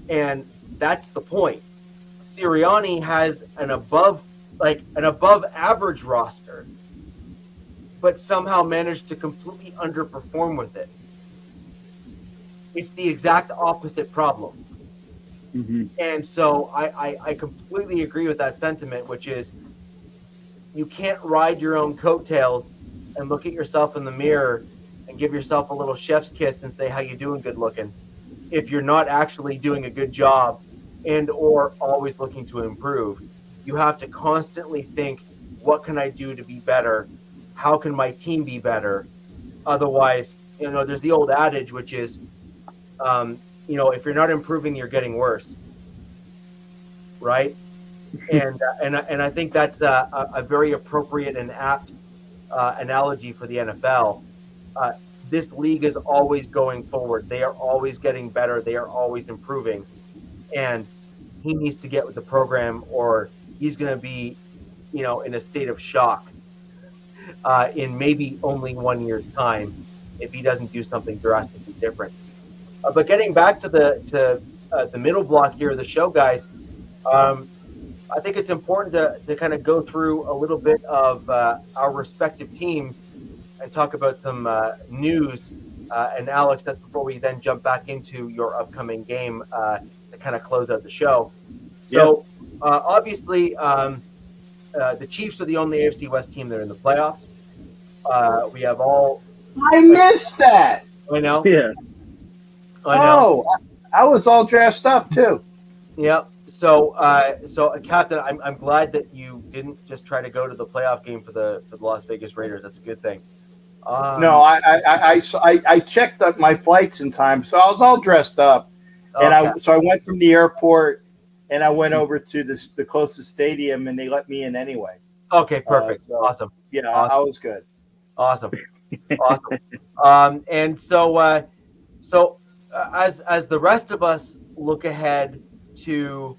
And that's the point. Sirianni has an above average roster, but somehow managed to completely underperform with it. It's the exact opposite problem. Mm-hmm. And so I completely agree with that sentiment, which is you can't ride your own coattails and look at yourself in the mirror and give yourself a little chef's kiss and say, how you doing, good looking, if you're not actually doing a good job and or always looking to improve. You have to constantly think, what can I do to be better? How can my team be better? Otherwise, there's the old adage, which is, if you're not improving, you're getting worse. Right? And I think that's a very appropriate and apt analogy for the NFL. This league is always going forward. They are always getting better. They are always improving. And he needs to get with the program, or he's going to be, in a state of shock in maybe only 1 year's time if he doesn't do something drastically different. But getting back to the middle block here of the show, guys, I think it's important to kind of go through a little bit of our respective teams and talk about some news. And Alex, that's before we then jump back into your upcoming game to kind of close out the show. So obviously, the Chiefs are the only AFC West team that are in the playoffs. We have all. I missed that. I know. Yeah. I know. Oh, I was all dressed up too. Yep. So Captain, I'm glad that you didn't just try to go to the playoff game for the Las Vegas Raiders. That's a good thing. No, I checked up my flights in time, so I was all dressed up, and Okay. I went from the airport and I went over to the closest stadium, and they let me in anyway. Okay, perfect. So Awesome. yeah, I Awesome. was good. Awesome. Awesome. And as the rest of us look ahead to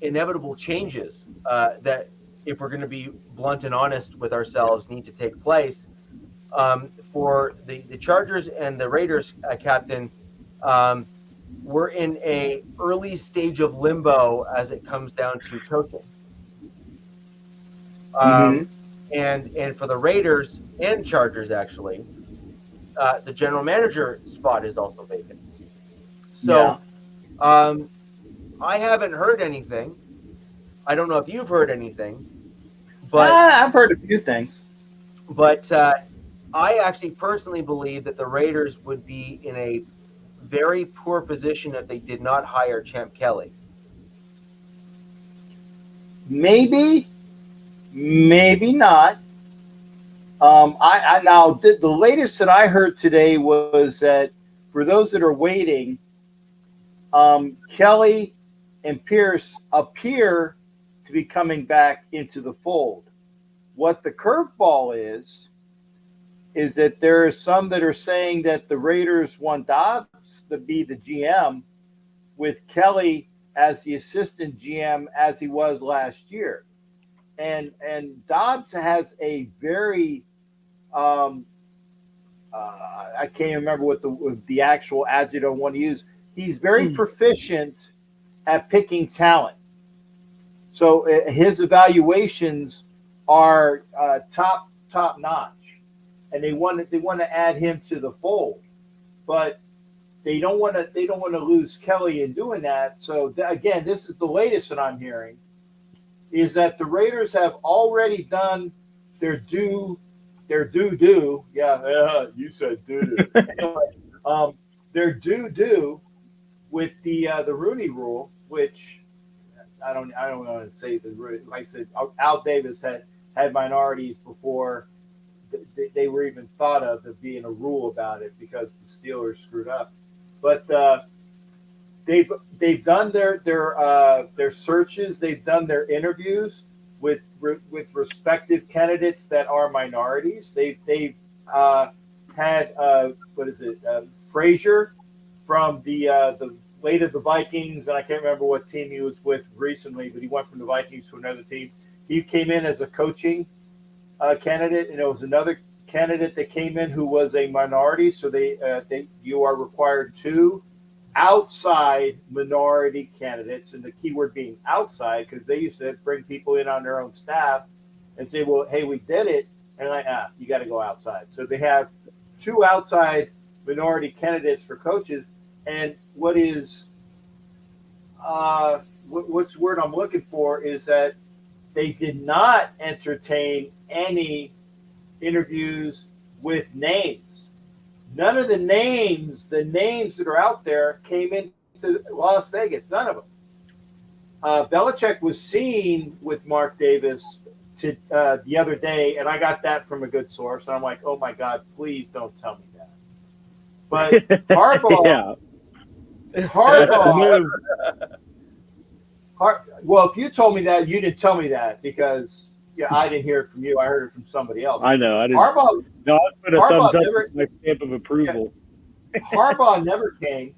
inevitable changes that, if we're going to be blunt and honest with ourselves, need to take place, for the Chargers and the Raiders, Captain, um, we're in a early stage of limbo as it comes down to coaching. Um, Hmm. and for the Raiders and Chargers, actually, the general manager spot is also vacant. Yeah, So um, I haven't heard anything. I don't know if you've heard anything, but I've heard a few things. but I actually personally believe that the Raiders would be in a very poor position if they did not hire Champ Kelly. Maybe, maybe not. I now the latest that I heard today was that for those that are waiting, Kelly and Pierce appear to be coming back into the fold. What the curveball is that there are some that are saying that the Raiders want Dobbs to be the GM with Kelly as the assistant GM as he was last year. And Dobbs has a very I can't remember what the actual adjective I want to use. He's very proficient at picking talent. So his evaluations are top notch, and they want to add him to the fold, but they don't want to lose Kelly in doing that. So again, this is the latest that I'm hearing, is that the Raiders have already done their due. Yeah, you said doo. Anyway, their due with the Rooney Rule, which I don't want to say like I said, Al Davis had minorities before they were even thought of there being a rule about it because the Steelers screwed up. But they've done their searches, they've done their interviews with respective candidates that are minorities. They've had what is it, Frazier from the late of the Vikings, and I can't remember what team he was with recently, but he went from the Vikings to another team. He came in as a coaching candidate, and there was another candidate that came in who was a minority. So you are required two outside minority candidates, and the key word being outside, because they used to bring people in on their own staff and say, well, hey, we did it, and like, you got to go outside. So they have two outside minority candidates for coaches. And what's the word I'm looking for is that they did not entertain any interviews with names. None of the names that are out there came into Las Vegas. None of them. Belichick was seen with Mark Davis the other day, and I got that from a good source. And I'm like, oh my God, please don't tell me that. But Harbaugh, well, if you told me that, you didn't tell me that because I didn't hear it from you. I heard it from somebody else. I know. I didn't. Harbaugh, No, I put a thumbs up with my stamp of approval. Yeah, Harbaugh never came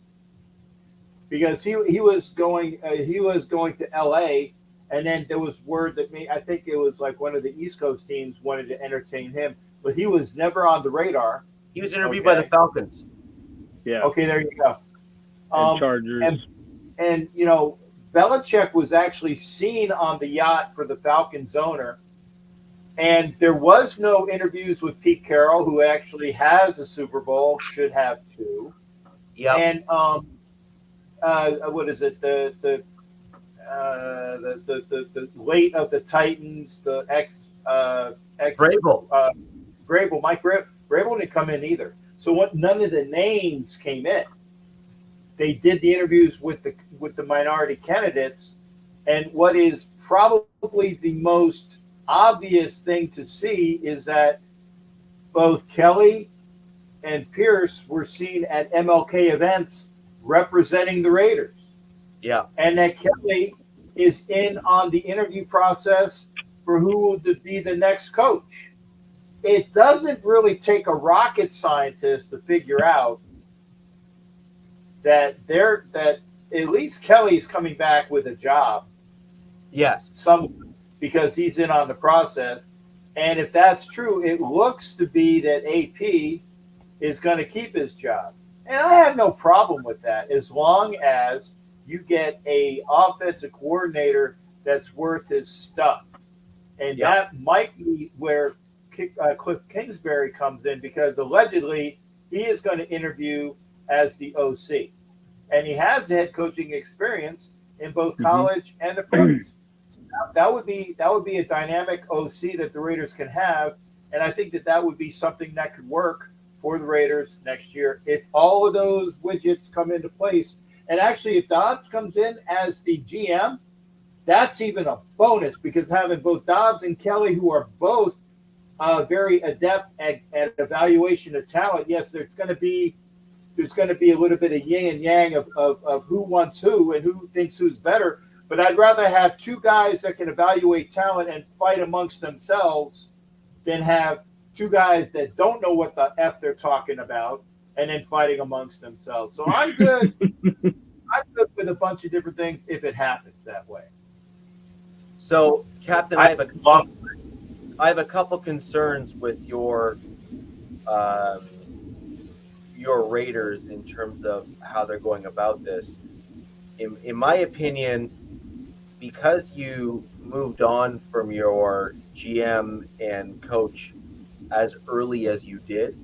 because he was going to L.A. and then there was word that I think it was like one of the East Coast teams wanted to entertain him, but he was never on the radar. He was interviewed by the Falcons. Yeah. Okay, there you go. And Chargers. And Belichick was actually seen on the yacht for the Falcons owner. And there was no interviews with Pete Carroll, who actually has a Super Bowl, should have two. Yeah. And what is it? The late of the Titans, the ex Vrabel. Vrabel, Mike Vrabel didn't come in either. So none of the names came in. They did the interviews with the minority candidates, and what is probably the most obvious thing to see is that both Kelly and Pierce were seen at MLK events representing the Raiders. Yeah. And that Kelly is in on the interview process for who will be the next coach. It doesn't really take a rocket scientist to figure out that at least Kelly's coming back with a job. Yes. Because he's in on the process. And if that's true, it looks to be that AP is going to keep his job. And I have no problem with that as long as you get a offensive coordinator that's worth his stuff. And that might be where Cliff Kingsbury comes in, because allegedly he is going to interview as the OC. And he has head coaching experience in both college and the pros. So that would be a dynamic OC that the Raiders can have. And I think that would be something that could work for the Raiders next year if all of those widgets come into place. And actually, if Dobbs comes in as the GM, that's even a bonus, because having both Dobbs and Kelly, who are both very adept at evaluation of talent, yes, there's going to be a little bit of yin and yang of who wants who and who thinks who's better. But I'd rather have two guys that can evaluate talent and fight amongst themselves than have two guys that don't know what the F they're talking about and then fighting amongst themselves. So I'm good. I'm good with a bunch of different things if it happens that way. So, Captain, I have a couple concerns with your Raiders in terms of how they're going about this. In my opinion, because you moved on from your GM and coach as early as you did,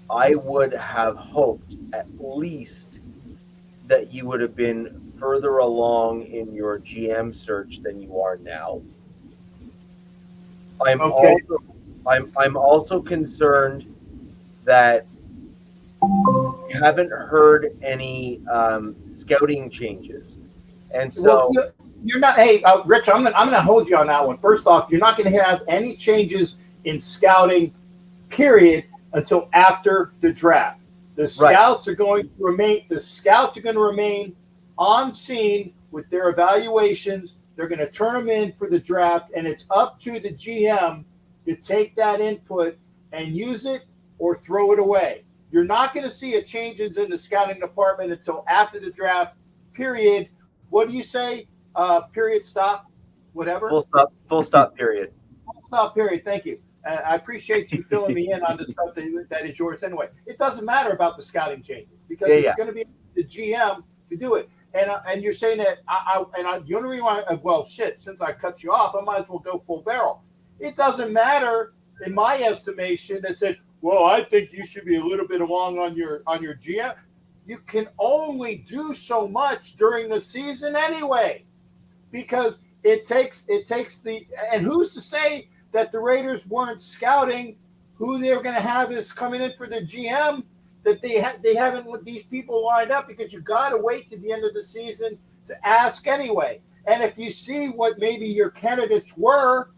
I would have hoped at least that you would have been further along in your GM search than you are now. I'm also concerned that you haven't heard any scouting changes, and so you're not. Hey, Rich, I'm gonna hold you on that one. First off, you're not going to have any changes in scouting, period, until after the draft. The scouts are going to remain. The scouts are going to remain on scene with their evaluations. They're going to turn them in for the draft, and it's up to the GM to take that input and use it or throw it away. You're not going to see a changes in the scouting department until after the draft, period. What do you say? Period, stop, whatever? Full stop, period. Full stop, period. Thank you. I appreciate you filling me in on the stuff that is yours anyway. It doesn't matter about the scouting changes, because it's going to be the GM to do it. And you're saying that the only reason why, since I cut you off, I might as well go full barrel. It doesn't matter, in my estimation, that said, well, I think you should be a little bit along on your GM. You can only do so much during the season anyway, because it takes and who's to say that the Raiders weren't scouting who they're going to have is coming in for the GM, that they haven't with these people lined up, because you got to wait to the end of the season to ask anyway. And if you see what maybe your candidates were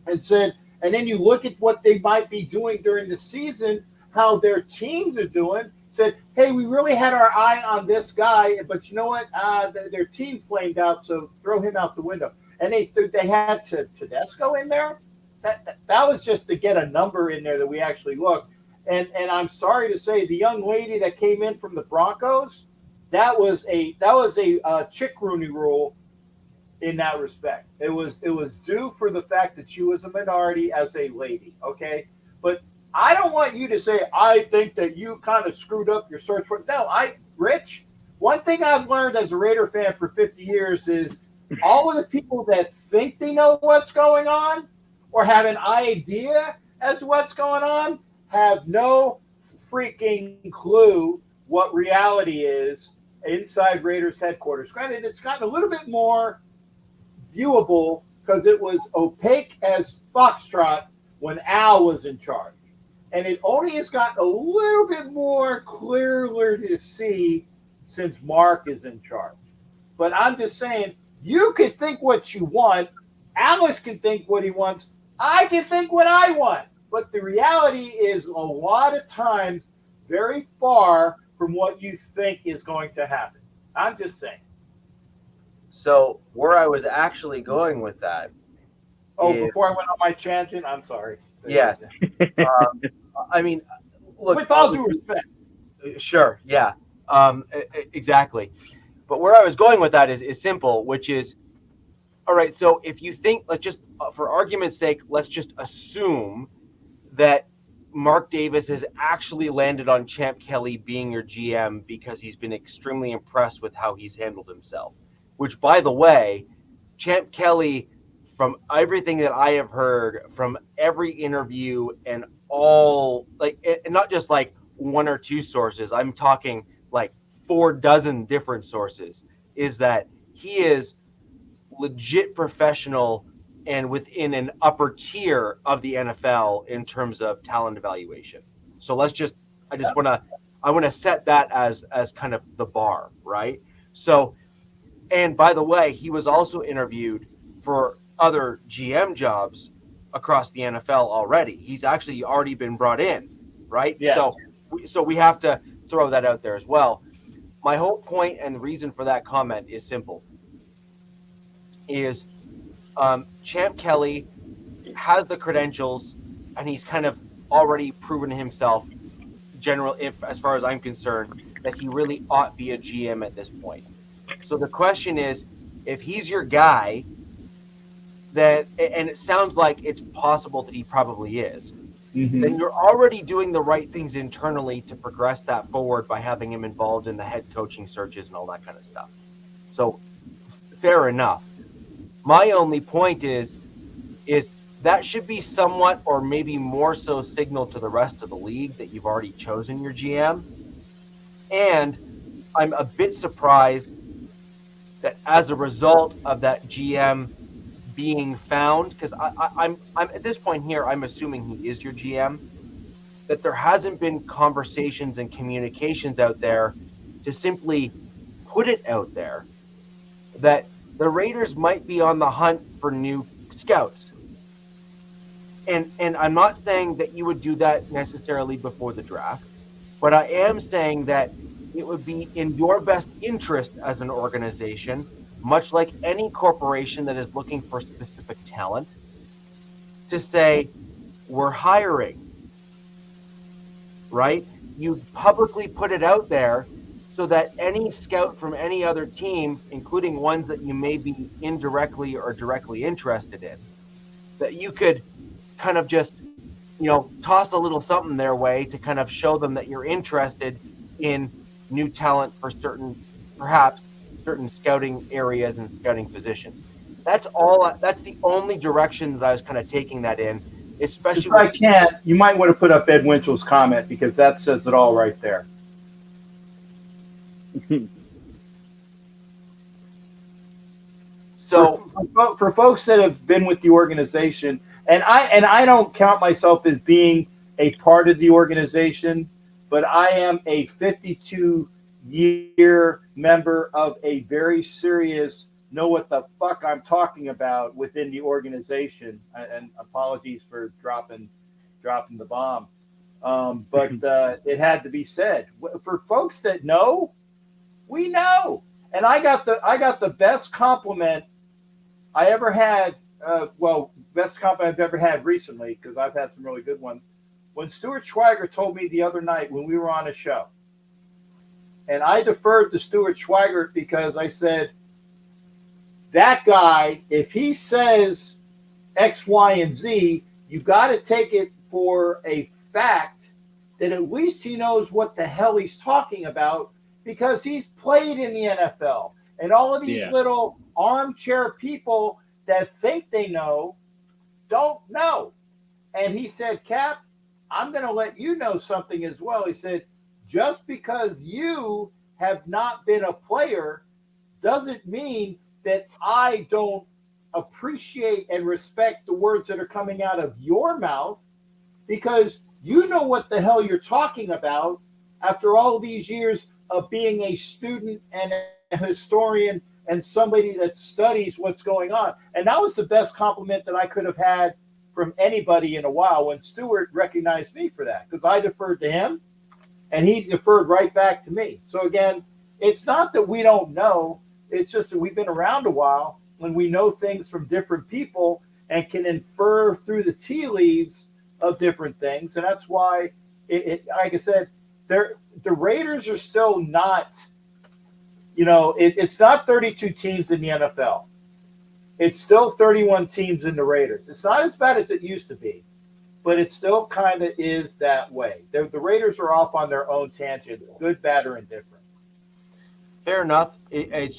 and said, and then you look at what they might be doing during the season, how their teams are doing, said, hey, we really had our eye on this guy, but you know what? Their team flamed out, so throw him out the window. And they had Tedesco in there. That was just to get a number in there that we actually looked. And I'm sorry to say, the young lady that came in from the Broncos, that was a Chick Rooney rule in that respect. It was due for the fact that she was a minority as a lady, okay? But I don't want you to say, I think that you kind of screwed up your search for. No, Rich, one thing I've learned as a Raider fan for 50 years is all of the people that think they know what's going on or have an idea as to what's going on have no freaking clue what reality is inside Raiders headquarters. Granted, it's gotten a little bit more viewable because it was opaque as foxtrot when Al was in charge. And it only has gotten a little bit more clearer to see since Mark is in charge. But I'm just saying, you can think what you want. Alice can think what he wants. I can think what I want. But the reality is a lot of times very far from what you think is going to happen. I'm just saying. So where I was actually going with that Oh, is, before I went on my tangent, I'm sorry. yes, um, I mean, look, With all due respect. sure, yeah, exactly. But where I was going with that is simple, which is, all right. So if you think, let's just, for argument's sake, let's just assume that Mark Davis has actually landed on Champ Kelly being your GM because he's been extremely impressed with how he's handled himself. Which, by the way, Champ Kelly, from everything that I have heard from every interview and all, like, and not just like one or two sources, I'm talking like 4 dozen different sources, is that he is legit professional and within an upper tier of the NFL in terms of talent evaluation. So I want to set that as kind of the bar, right? So, and by the way, he was also interviewed for other GM jobs across the NFL already. He's actually already been brought in, right? Yes. So we have to throw that out there as well. My whole point and the reason for that comment is simple. Is Champ Kelly has the credentials, and he's kind of already proven himself, if as far as I'm concerned, that he really ought be a GM at this point. So the question is, if he's your guy, and it sounds like it's possible that he probably is, then you're already doing the right things internally to progress that forward by having him involved in the head coaching searches and all that kind of stuff. So fair enough. My only point is that should be somewhat or maybe more so signal to the rest of the league that you've already chosen your GM. And I'm a bit surprised that as a result of that GM being found, because I'm at this point here, I'm assuming he is your GM, that there hasn't been conversations and communications out there to simply put it out there that the Raiders might be on the hunt for new scouts. And I'm not saying that you would do that necessarily before the draft, but I am saying that it would be in your best interest as an organization, much like any corporation that is looking for specific talent, to say, we're hiring, right? You publicly put it out there so that any scout from any other team, including ones that you may be indirectly or directly interested in, that you could kind of just, toss a little something their way to kind of show them that you're interested in new talent for perhaps certain scouting areas and scouting positions. That's the only direction that I was kind of taking that in, especially. If I can't, you might want to put up Ed Winchell's comment because that says it all right there. So for folks that have been with the organization, and I don't count myself as being a part of the organization, but I am a 52-year member of a very serious, know what the fuck I'm talking about within the organization. And apologies for dropping the bomb, but it had to be said. For folks that know, we know. And I got the best compliment I ever had. Best compliment I've ever had recently, because I've had some really good ones. When Stuart Schweiger told me the other night when we were on a show, and I deferred to Stuart Schweiger because I said, that guy, if he says X, Y, and Z, you got to take it for a fact that at least he knows what the hell he's talking about, because he's played in the NFL. And all of these little armchair people that think they know don't know. And he said, Cap, I'm going to let you know something as well. He said, just because you have not been a player doesn't mean that I don't appreciate and respect the words that are coming out of your mouth, because you know what the hell you're talking about after all these years of being a student and a historian and somebody that studies what's going on. And that was the best compliment that I could have had from anybody in a while when Stewart recognized me for that, because I deferred to him and he deferred right back to me. So again, it's not that we don't know. It's just that we've been around a while and we know things from different people and can infer through the tea leaves of different things. And that's why, like I said, the Raiders are still not, it's not 32 teams in the NFL. It's still 31 teams in the Raiders. It's not as bad as it used to be, but it still kind of is that way. The Raiders are off on their own tangent, good, bad, or indifferent. Fair enough. I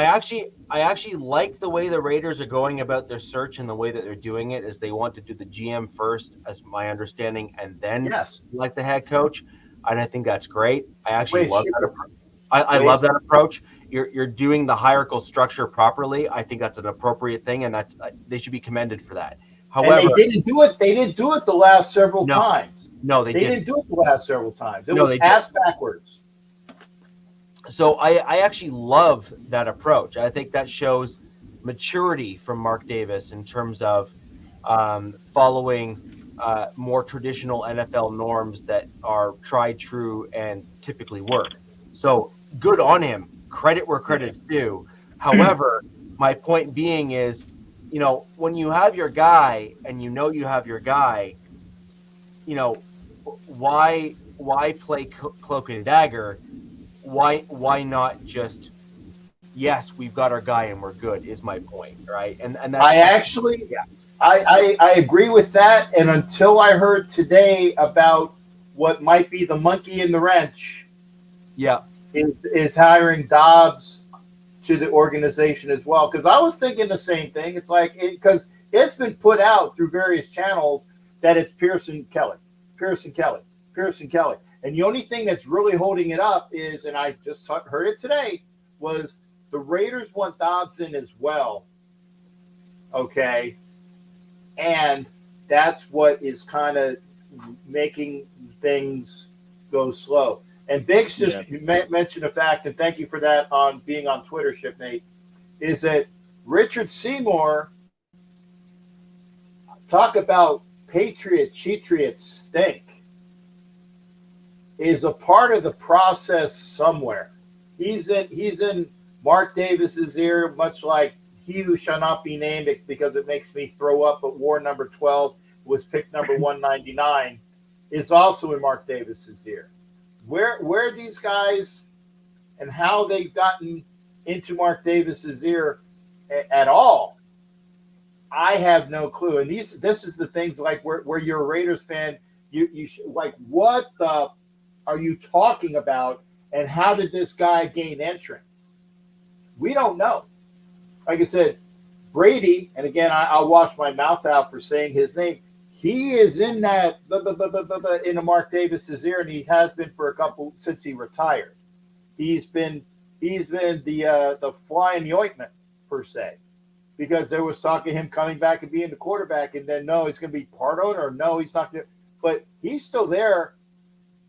actually like the way the Raiders are going about their search, and the way that they're doing it is they want to do the GM first, as my understanding, and then like the head coach. And I think that's great. I actually love that approach. I love that approach. You're doing the hierarchical structure properly. I think that's an appropriate thing, and that's they should be commended for that. However, and they didn't do it. They didn't do it the last several times. No, they didn't do it the last several times. It was ass backwards. So I actually love that approach. I think that shows maturity from Mark Davis in terms of following more traditional NFL norms that are tried, true, and typically work. So good on him. Credit where credit's due. However, my point being is, when you have your guy and you have your guy, why play cloak and dagger? Why not just, yes, we've got our guy and we're good, is my point, right? And that's I agree with that. And until I heard today about what might be the monkey in the wrench, is hiring Dobbs to the organization as well. Because I was thinking the same thing. It's like, because it's been put out through various channels that it's Pearson Kelly. And the only thing that's really holding it up is, and I just heard it today, was the Raiders want Dobbs in as well. Okay. And that's what is kind of making things go slow. And Biggs just mentioned a fact, and thank you for that on being on Twitter, Shipmate, is that Richard Seymour, talk about Cheatriots stink, is a part of the process somewhere. He's in Mark Davis's ear, much like he who shall not be named because it makes me throw up, but war number 12 was pick number 199, is also in Mark Davis's ear. Where these guys and how they've gotten into Mark Davis's ear at all, I have no clue. And this is the things like where you're a Raiders fan, you like, what the are you talking about, and how did this guy gain entrance? We don't know. Like I said, Brady, and again, I'll wash my mouth out for saying his name. He is in that in Mark Davis's ear, and he has been for a couple since he retired. He's been the fly in the ointment per se, because there was talk of him coming back and being the quarterback, and then no, he's going to be part owner, or no, he's not going to. But he's still there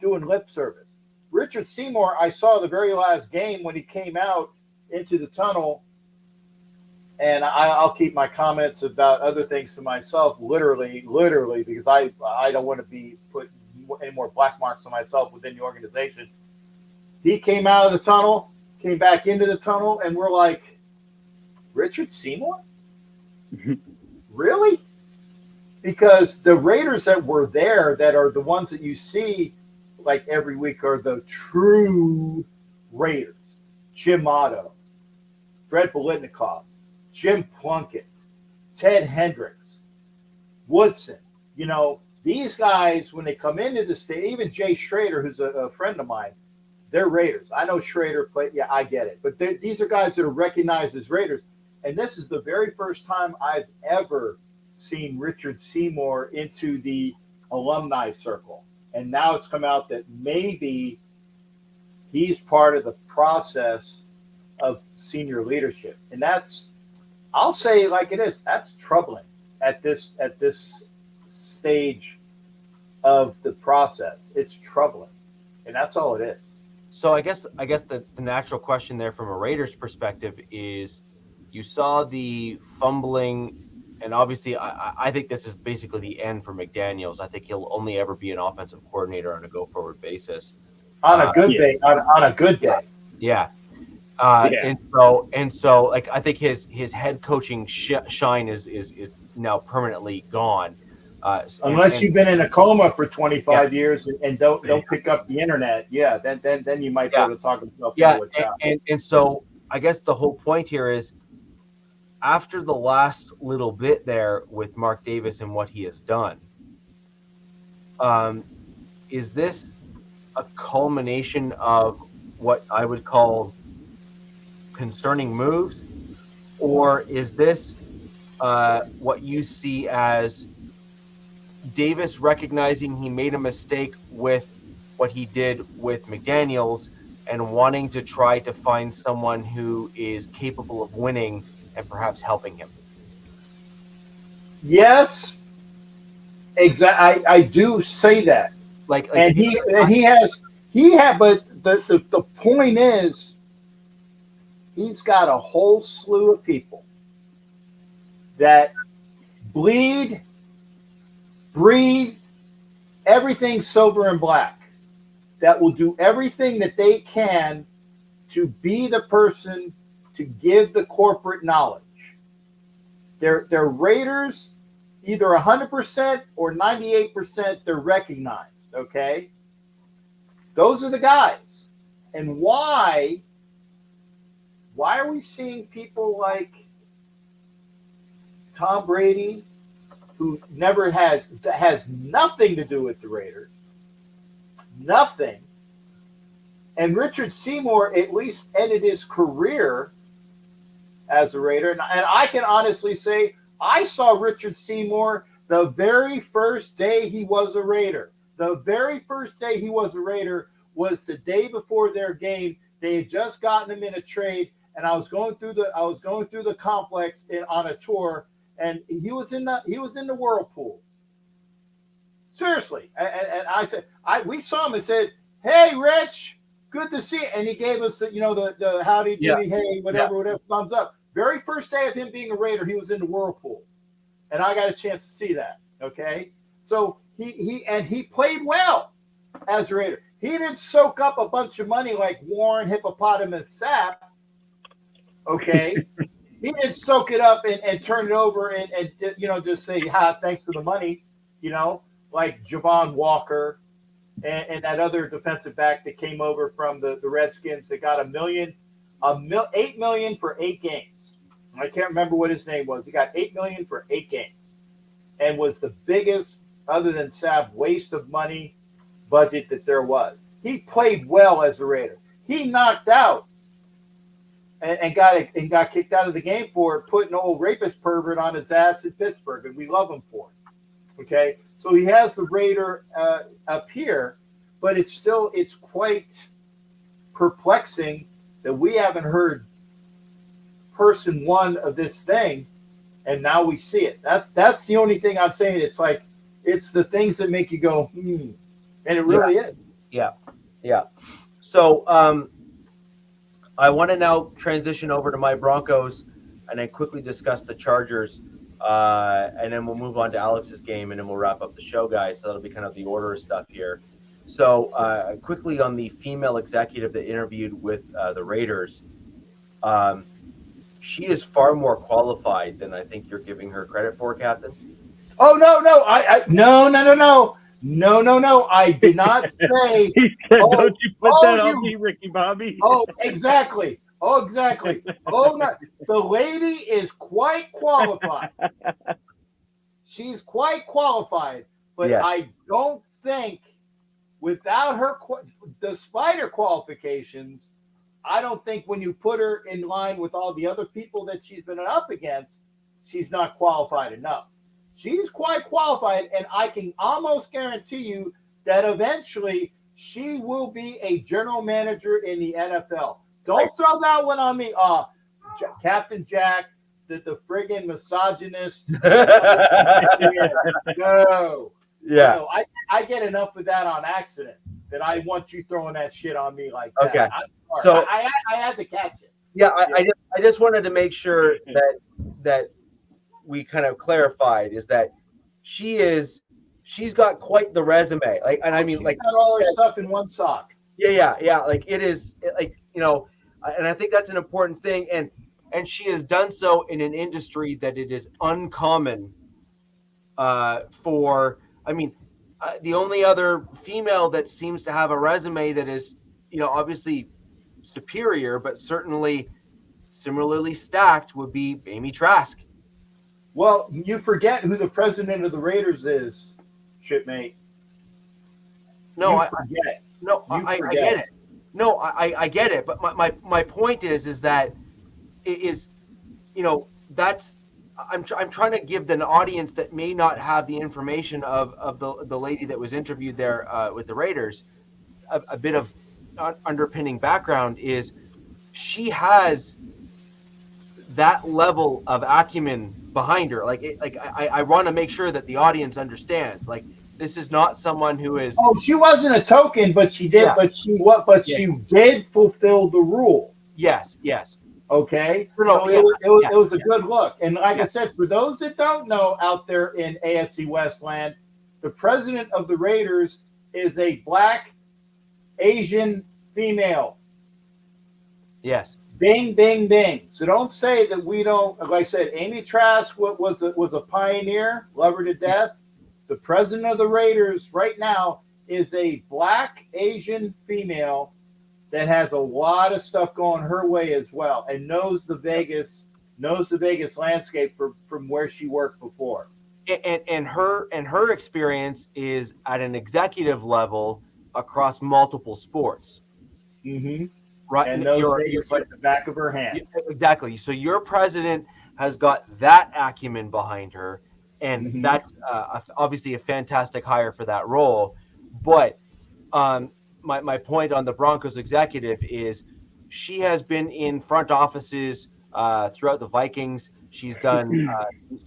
doing lip service. Richard Seymour, I saw the very last game when he came out into the tunnel, and I'll keep my comments about other things to myself, literally, because I don't want to be put any more black marks on myself within the organization. He came out of the tunnel, came back into the tunnel, and we're like, Richard Seymour? Really? Because the Raiders that were there, that are the ones that you see like every week, are the true Raiders. Jim Otto, Fred Biletnikoff, Jim Plunkett, Ted Hendricks, Woodson. These guys, when they come into the state, even Jay Schrader, who's a friend of mine, they're Raiders. I know Schrader played. Yeah, I get it. But these are guys that are recognized as Raiders. And this is the very first time I've ever seen Richard Seymour into the alumni circle. And now it's come out that maybe he's part of the process of senior leadership. And that's, I'll say like it is, that's troubling at this stage of the process. It's troubling. And that's all it is. So I guess the natural question there from a Raiders perspective is, you saw the fumbling and obviously, I think this is basically the end for McDaniels. I think he'll only ever be an offensive coordinator on a go-forward basis. On a good Yeah. day. On a good day. Yeah. Yeah. And so, like, I think his head coaching shine is now permanently gone. Unless you've been in a coma for 25 years and don't pick up the internet, then you might be able to talk yourself into a job. And so I guess the whole point here is, after the last little bit there with Mark Davis and what he has done, is this a culmination of what I would call concerning moves, or is this what you see as Davis recognizing he made a mistake with what he did with McDaniels and wanting to try to find someone who is capable of winning and perhaps helping him? Yes, exactly. I do say that. Like But the point is, he's got a whole slew of people that bleed, breathe, everything silver and black, that will do everything that they can to be the person to give the corporate knowledge. They're Raiders, either 100% or 98%, they're recognized, okay? Those are the guys. And why are we seeing people like Tom Brady, who has nothing to do with the Raiders, nothing, and Richard Seymour at least ended his career as a Raider. And I can honestly say I saw Richard Seymour the very first day he was a Raider. The very first day he was a Raider was the day before their game. They had just gotten him in a trade, and I was going through the complex on a tour, and he was in the whirlpool. Seriously, and I said, we saw him and said, "Hey, Rich, good to see you." And he gave us the howdy doody, hey, whatever, thumbs up. Very first day of him being a Raider, he was in the whirlpool, and I got a chance to see that. Okay, so he played well as a Raider. He didn't soak up a bunch of money like Warren Hippopotamus Sapp. Okay, he didn't soak it up and turn it over and just say, thanks for the money, like Javon Walker and that other defensive back that came over from the Redskins that got $8 million for 8 games. I can't remember what his name was. He got $8 million for 8 games and was the biggest, other than Sapp, waste of money budget that there was. He played well as a Raider. He knocked out and got kicked out of the game for putting an old rapist pervert on his ass in Pittsburgh, and we love him for it. Okay, so he has the Raider up here, but it's quite perplexing that we haven't heard person one of this thing, and now we see it. That's the only thing I'm saying. It's like it's the things that make you go, and it really is. Yeah. So I want to now transition over to my Broncos and then quickly discuss the Chargers, and then we'll move on to Alex's game, and then we'll wrap up the show, guys. So that'll be kind of the order of stuff here. So quickly on the female executive that interviewed with the Raiders, she is far more qualified than I think you're giving her credit for, Captain. Oh no! No! I did not say. He said, "Don't you put that on me, Ricky Bobby." Oh, exactly. Oh, no! The lady is quite qualified. She's quite qualified, but Yes. I don't think, without her, despite her qualifications, I don't think when you put her in line with all the other people that she's been up against, she's not qualified enough. She's quite qualified, and I can almost guarantee you that eventually she will be a general manager in the NFL. Don't throw that one on me. Captain Jack, the friggin' misogynist. No. No, I get enough of that on accident that I want you throwing that shit on me like that. Okay. I'm sorry. So I had to catch it. Yeah, I just wanted to make sure that we kind of clarified is that she's got quite the resume. Like, and I mean, She's like, got all her stuff in one sock. yeah. Like it is, like, and I think that's an important thing. And she has done so in an industry that it is uncommon for. I mean, the only other female that seems to have a resume that is, obviously superior, but certainly similarly stacked would be Amy Trask. Well, you forget who the president of the Raiders is, shipmate. No, you I forget. no, You I forget. get it. No, I get it. But my point is that it is, that's I'm trying to give the audience that may not have the information of the lady that was interviewed there with the Raiders a bit of underpinning background. Is she has that level of acumen behind her. I want to make sure that the audience understands. Like, this is not someone who is. Oh, she wasn't a token, but she did. Yeah. But she did fulfill the rule. Yes. Okay, No, so yeah, it was a good look. And like I said, for those that don't know out there in AFC West land, the president of the Raiders is a black Asian female. Yes. Bing, bing, bing. So don't say that we don't. Like I said, Amy Trask was a pioneer, love her to death. The president of the Raiders right now is a black Asian female that has a lot of stuff going her way as well, and knows the Vegas landscape from where she worked before. And her experience is at an executive level across multiple sports. Mm-hmm. Right, and knows Vegas like the back of her hand. Exactly. So your president has got that acumen behind her, and that's obviously a fantastic hire for that role. But my point on the Broncos executive is she has been in front offices throughout the Vikings. She's done.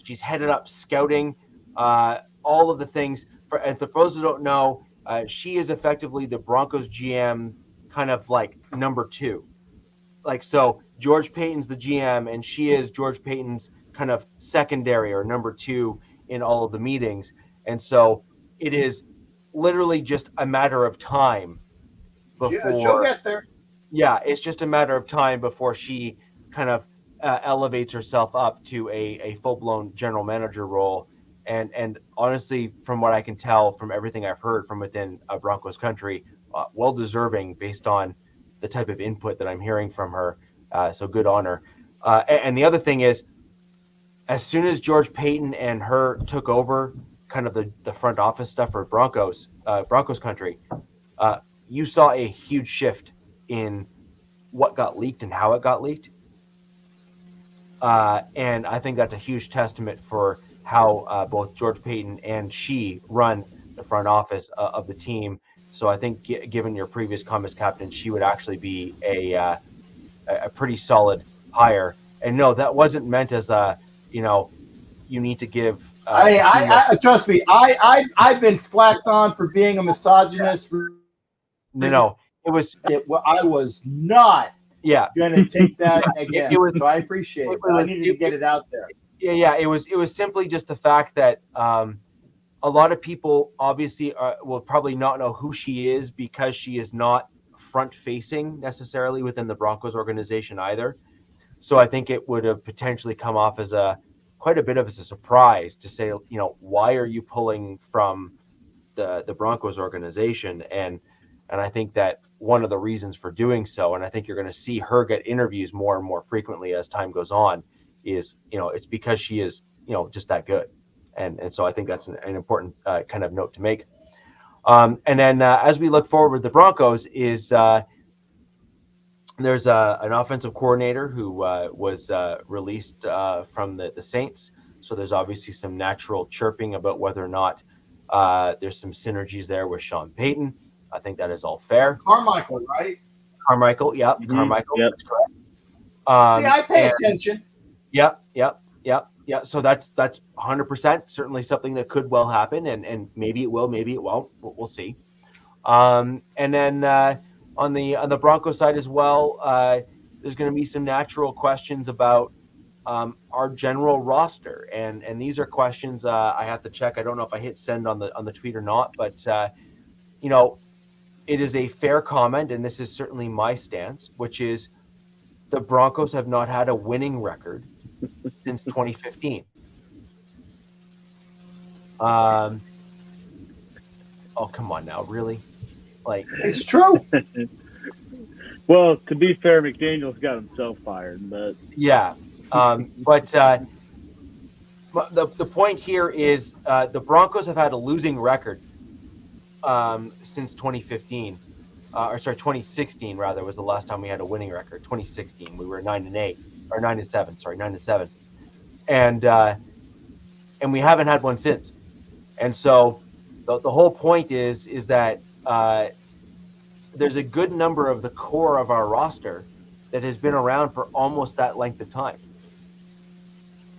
She's headed up scouting, all of the things. And for those who don't know, she is effectively the Broncos GM, kind of like number two. Like, so George Payton's the GM, and she is George Payton's kind of secondary or number two in all of the meetings. And so it is literally just a matter of time before she'll get there. Yeah, it's just a matter of time before she kind of elevates herself up to a full-blown general manager role. And honestly, from what I can tell, from everything I've heard from within Broncos country, well deserving based on the type of input that I'm hearing from her. So good on her. And the other thing is, as soon as George Payton and her took over kind of the front office stuff for Broncos country, you saw a huge shift in what got leaked and how it got leaked. And I think that's a huge testament for how both George Payton and she run the front office of the team. So I think, given your previous comments, Captain, she would actually be a pretty solid hire. And no, that wasn't meant as you need to give. I trust me. I've been flacked on for being a misogynist. No, it was. I was not. Yeah, going to take that again. So I appreciate it. I needed to get it out there. Yeah. It was simply just the fact that a lot of people obviously will probably not know who she is because she is not front-facing necessarily within the Broncos organization either. So I think it would have potentially come off as quite a bit of a surprise to say, why are you pulling from the Broncos organization? And I think that one of the reasons for doing so, and I think you're going to see her get interviews more and more frequently as time goes on, is, it's because she is, just that good. And so I think that's an important kind of note to make. And then as we look forward with the Broncos is there's an offensive coordinator who was released from the Saints. So there's obviously some natural chirping about whether or not there's some synergies there with Sean Payton. I think that is all fair. Carmichael, right? Carmichael, yep. Mm-hmm. Carmichael, yep. That's correct. See, I pay attention. Yep. So that's 100% certainly something that could well happen, and maybe it will, maybe it won't. We'll see. And then on the Broncos side as well, there's going to be some natural questions about our general roster? And these are questions I have to check. I don't know if I hit send on the tweet or not, but it is a fair comment, and this is certainly my stance, which is the Broncos have not had a winning record since 2015. Oh, come on now, really? Like, it's true. Well, to be fair, McDaniel's got himself fired, but yeah. But the point here is the Broncos have had a losing record since 2015. 2016 rather was the last time we had a winning record. 2016, we were 9-8 or 9-7. Sorry, 9-7, and we haven't had one since. And so the whole point is that there's a good number of the core of our roster that has been around for almost that length of time,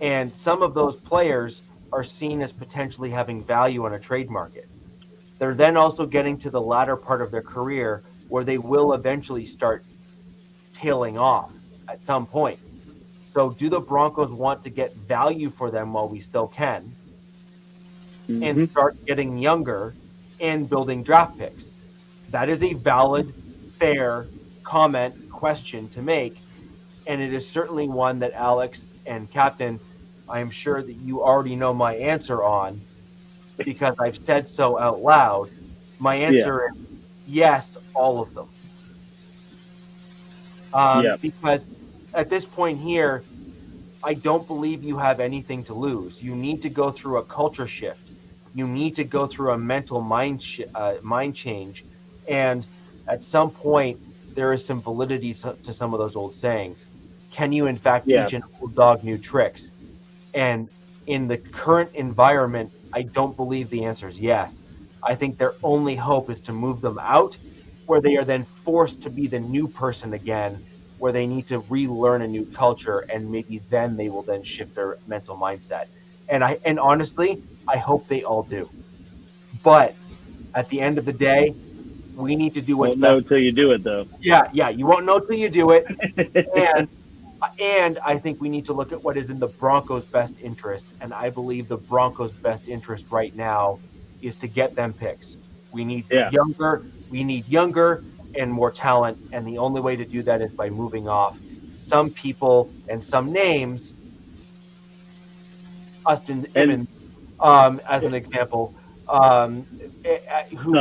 and some of those players are seen as potentially having value on a trade market. They're then also getting to the latter part of their career where they will eventually start tailing off at some point. So do the Broncos want to get value for them while we still can and start getting younger and building draft picks? That is a valid, fair question to make. And it is certainly one that Alex and Captain, I am sure that you already know my answer on, because I've said so out loud. My answer is yes, all of them. Because at this point here, I don't believe you have anything to lose. You need to go through a culture shift. You need to go through a mental mind change. And at some point, there is some validity to some of those old sayings. Can you, in fact, teach an old dog new tricks? And in the current environment, I don't believe the answer is yes. I think their only hope is to move them out, where they are then forced to be the new person again, where they need to relearn a new culture, and maybe then they will then shift their mental mindset. And honestly, I hope they all do. But at the end of the day, we need to do what's best. Won't know until you do it, though. Yeah, you won't know until you do it. And I think we need to look at what is in the Broncos' best interest. And I believe the Broncos' best interest right now is to get them picks. We need younger and more talent. And the only way to do that is by moving off some people and some names. Austin Emmons, as an example, who Sutton,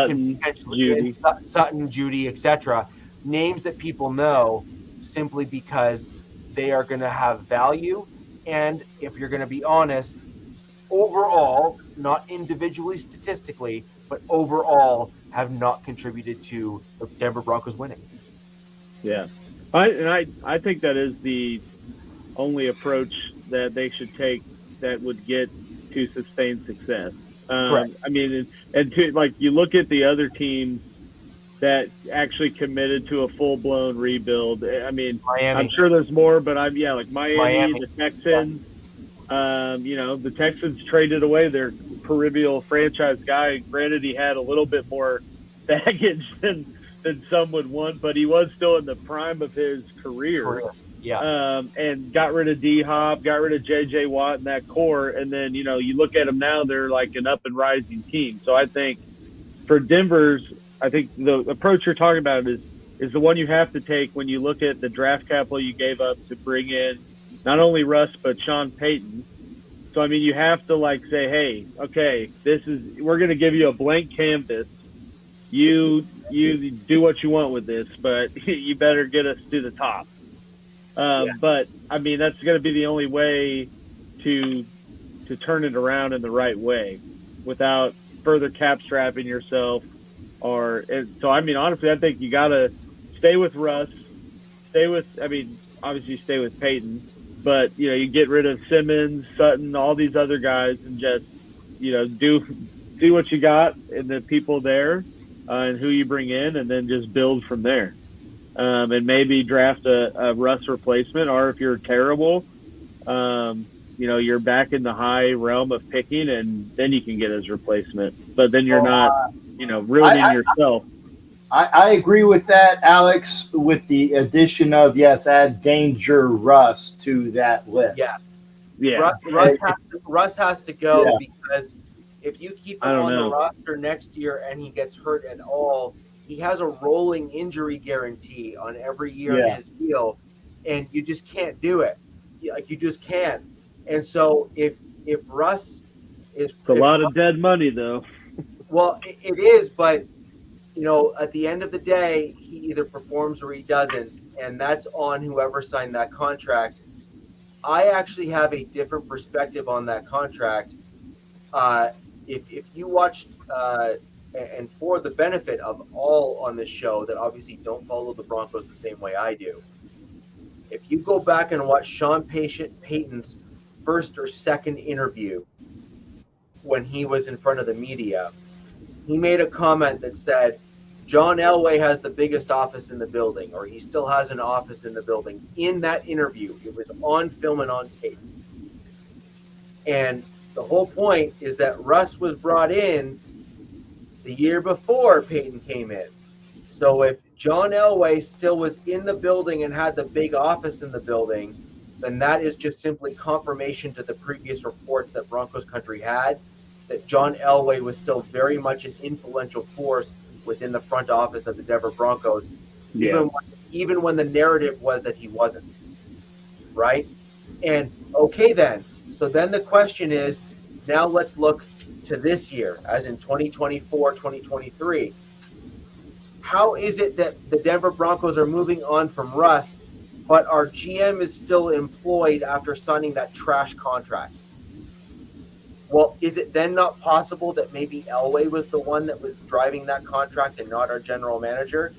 can potentially Sutton, Judy, etc. Names that people know simply because they are going to have value. And if you're going to be honest, overall, not individually statistically, but overall have not contributed to the Denver Broncos winning. Yeah. I think that is the only approach that they should take that would get to sustained success. I mean, you look at the other teams that actually committed to a full-blown rebuild. I mean, Miami. I'm sure there's more, but Miami. The Texans. The Texans traded away their perennial franchise guy. Granted, he had a little bit more baggage than some would want, but he was still in the prime of his career. Yeah. And got rid of D-Hop, got rid of J.J. Watt in that core, and then, you look at them now, they're like an up-and-rising team. So I think for Denver's, I think the approach you're talking about is the one you have to take when you look at the draft capital you gave up to bring in not only Russ, but Sean Payton. So, I mean, you have to, say, hey, okay, we're going to give you a blank canvas. You do what you want with this, but you better get us to the top. But, I mean, that's going to be the only way to turn it around in the right way without further cap strapping yourself. So, I mean, honestly, I think you got to stay with Russ, obviously stay with Peyton, but, you get rid of Simmons, Sutton, all these other guys, and just, do what you got and the people there and who you bring in, and then just build from there. And maybe draft a Russ replacement, or if you're terrible, you're back in the high realm of picking, and then you can get his replacement. But then you're not, ruining yourself. I agree with that, Alex, with the addition of, yes, add Danger Russ to that list. Yeah. Yeah, Russ has to go Yeah. because if you keep I him don't on the know. roster next year and he gets hurt at all, he has a rolling injury guarantee on every year in Yeah. his deal, and you just can't do it. Like you just can't. And so if Russ is, It's a if lot of dead money, though. well, it is, but at the end of the day, he either performs or he doesn't, and that's on whoever signed that contract. I actually have a different perspective on that contract. Uh, if you watched, and for the benefit of all on this show that obviously don't follow the Broncos the same way I do, if you go back and watch Sean Payton's first or second interview when he was in front of the media, he made a comment that said, John Elway has the biggest office in the building, or he still has an office in the building. In that interview, it was on film and on tape. And the whole point is that Russ was brought in the year before Peyton came in. So if John Elway still was in the building and had the big office in the building, then that is just simply confirmation to the previous reports that Broncos country had that John Elway was still very much an influential force within the front office of the Denver Broncos, Yeah. even when the narrative was that he wasn't, right? And okay then, so then the question is, now let's look to this year, as in 2024, 2023. How is it that the Denver Broncos are moving on from Russ, but our GM is still employed after signing that trash contract? Well, is it then not possible that maybe Elway was the one that was driving that contract and not our general manager?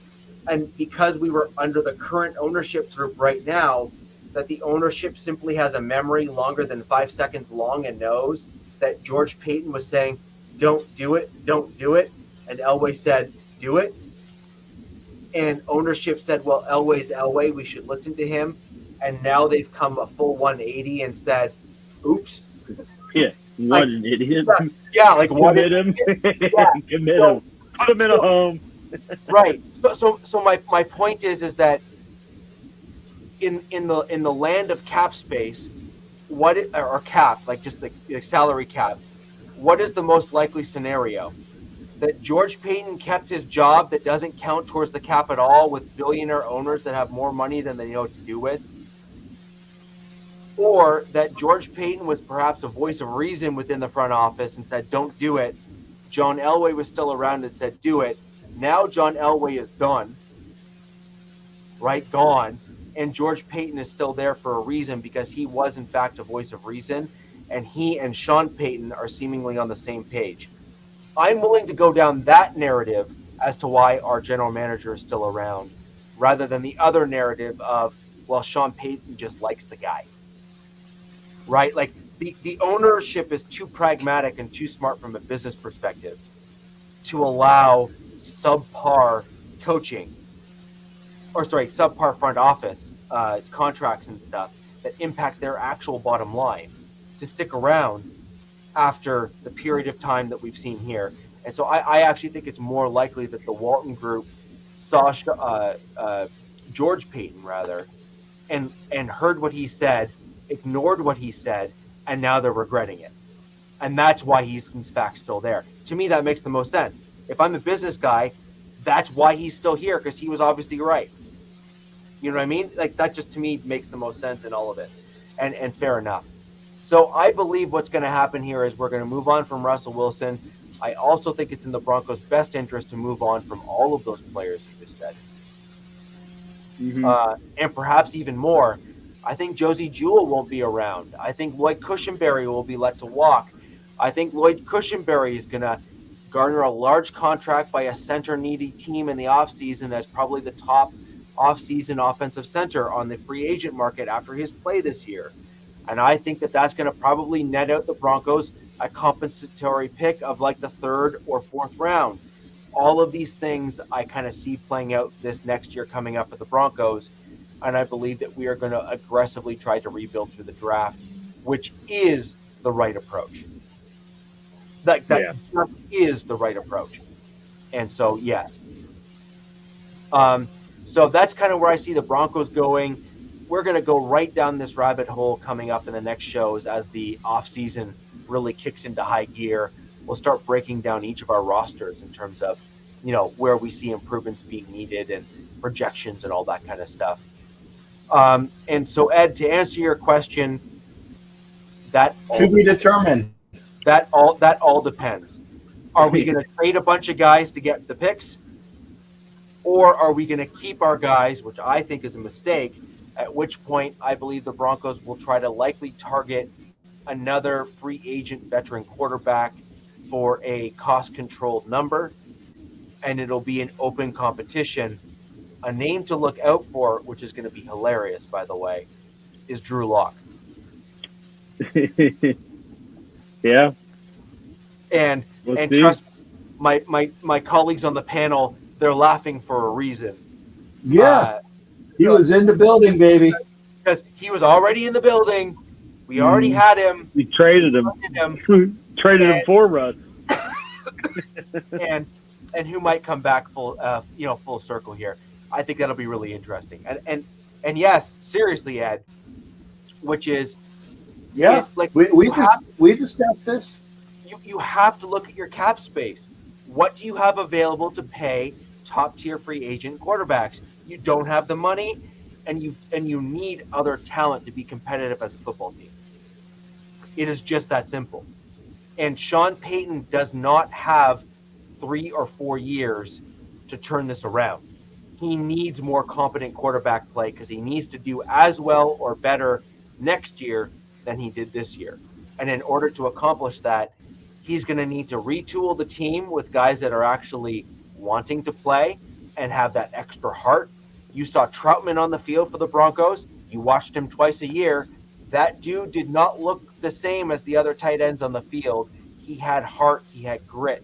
And because we were under the current ownership group right now, that the ownership simply has a memory longer than 5 seconds long and knows that George Payton was saying, don't do it, don't do it. And Elway said, do it. And ownership said, well, Elway's Elway, we should listen to him. And now they've come a full 180 and said, oops. Yeah. What an idiot. Yeah, like what? Commit him. Yeah. Commit So- him. Put him in a home. Right. So my point is that in the land of cap space, or cap, like just the salary cap, what is the most likely scenario? That George Payton kept his job that doesn't count towards the cap at all with billionaire owners that have more money than they know what to do with? Or that George Payton was perhaps a voice of reason within the front office and said, don't do it. John Elway was still around and said, do it. Now John Elway is done, right? Gone. And George Payton is still there for a reason because he was, in fact, a voice of reason. And he and Sean Payton are seemingly on the same page. I'm willing to go down that narrative as to why our general manager is still around, rather than the other narrative of, well, Sean Payton just likes the guy. Right? Like the ownership is too pragmatic and too smart from a business perspective to allow subpar coaching, or subpar front office contracts and stuff that impact their actual bottom line to stick around after the period of time that we've seen here. And so I actually think it's more likely that the Walton Group saw George Payton rather and heard what he said, ignored what he said, and now they're regretting it. And that's why he's in fact still there. To me, that makes the most sense. If I'm a business guy, that's why he's still here, because he was obviously right. You know what I mean? Like, that just to me makes the most sense in all of it. And fair enough. So I believe what's going to happen here is we're going to move on from Russell Wilson. I also think it's in the Broncos' best interest to move on from all of those players you just said. Mm-hmm. And perhaps even more, I think Josie Jewell won't be around. I think Lloyd Cushenberry will be let to walk. I think Lloyd Cushenberry is going to garner a large contract by a center-needy team in the offseason as probably the top offseason offensive center on the free agent market after his play this year. And I think that that's going to probably net out the Broncos a compensatory pick of like the third or fourth round. All of these things I kind of see playing out this next year coming up with the Broncos. And I believe that we are going to aggressively try to rebuild through the draft, which is the right approach. That just is the right approach. And so, yes. So that's kind of where I see the Broncos going. We're going to go right down this rabbit hole coming up in the next shows as the offseason really kicks into high gear. We'll start breaking down each of our rosters in terms of, where we see improvements being needed and projections and all that kind of stuff. And so, Ed, to answer your question, that To be determined. that all depends. Are we going to trade a bunch of guys to get the picks, or are we going to keep our guys, which I think is a mistake? At which point, I believe the Broncos will try to likely target another free agent veteran quarterback for a cost-controlled number, and it'll be an open competition. A name to look out for, which is going to be hilarious, by the way, is Drew Lock. Yeah. And trust my colleagues on the panel, they're laughing for a reason. Yeah. He was in the building, baby. Because he was already in the building. We already had him. We traded him. Traded him for us. and who might come back full circle here. I think that'll be really interesting. And yes, seriously, Ed, which is we discussed this. You have to look at your cap space. What do you have available to pay top tier free agent quarterbacks? You don't have the money, and you need other talent to be competitive as a football team. It is just that simple. And Sean Payton does not have 3 or 4 years to turn this around. He needs more competent quarterback play because he needs to do as well or better next year than he did this year. And in order to accomplish that, he's going to need to retool the team with guys that are actually wanting to play and have that extra heart. You saw Troutman on the field for the Broncos. You watched him twice a year. That dude did not look the same as the other tight ends on the field. He had heart. He had grit.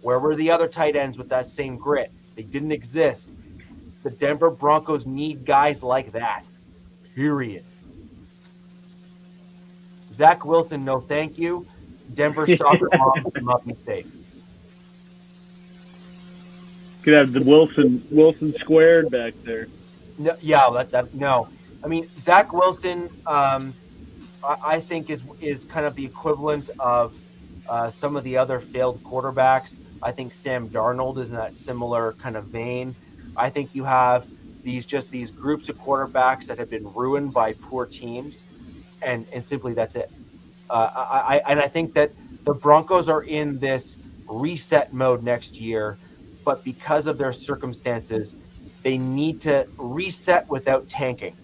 Where were the other tight ends with that same grit? They didn't exist. The Denver Broncos need guys like that. Period. Zach Wilson, no thank you. Denver soccer mom will not be safe. Could have the Wilson squared back there. No, yeah, no. I mean, Zach Wilson, I think is kind of the equivalent of some of the other failed quarterbacks. I think Sam Darnold is in that similar kind of vein. I think you have these groups of quarterbacks that have been ruined by poor teams, and simply that's it. I think that the Broncos are in this reset mode next year, but because of their circumstances, they need to reset without tanking.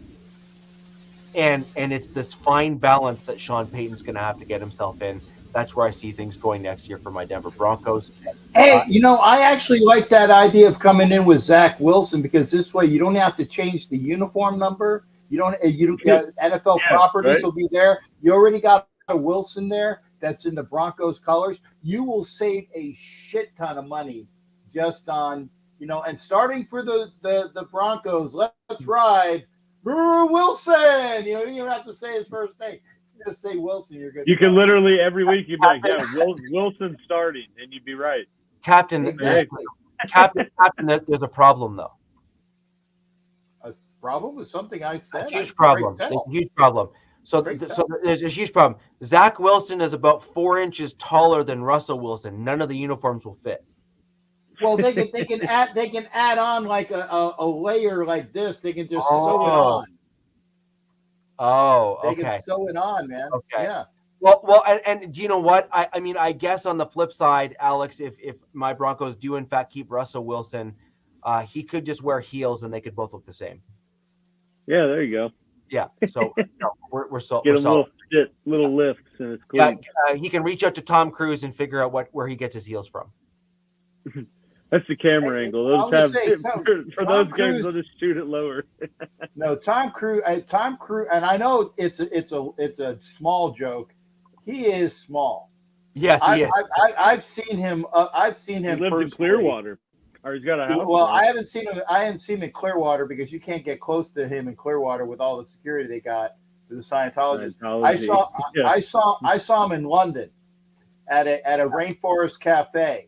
And it's this fine balance that Sean Payton's going to have to get himself in. That's where I see things going next year for my Denver Broncos. Hey, I actually like that idea of coming in with Zach Wilson because this way you don't have to change the uniform number. NFL properties will be there. You already got a Wilson there that's in the Broncos colors. You will save a shit ton of money just on, and starting for the Broncos, let's ride Wilson. You don't have to say his first name. Just say Wilson, you're good. You can literally every week you'd be like, Wilson starting, and you'd be right. Captain, exactly. Captain, there's a problem though. A problem is something I said. A huge problem. So there's a huge problem. Zach Wilson is about 4 inches taller than Russell Wilson. None of the uniforms will fit. Well, they can add on like a layer like this. They can just sew it on. Oh, okay. They can sew it on, man. Okay. Yeah. Well, and do you know what? I mean, I guess on the flip side, Alex, if my Broncos do in fact keep Russell Wilson, he could just wear heels and they could both look the same. Yeah, there you go. Yeah. So we're so get a little lifts and it's cool. Yeah, he can reach out to Tom Cruise and figure out where he gets his heels from. That's the camera angle. For those guys, they'll just shoot it lower. No, Tom Cruise, and I know it's a small joke. He is small. Yes, he is. I've seen him. He lives in Clearwater, or he's got a house. Well, I haven't seen him in Clearwater because you can't get close to him in Clearwater with all the security they got for the Scientologists. I saw him in London at a Rainforest Cafe.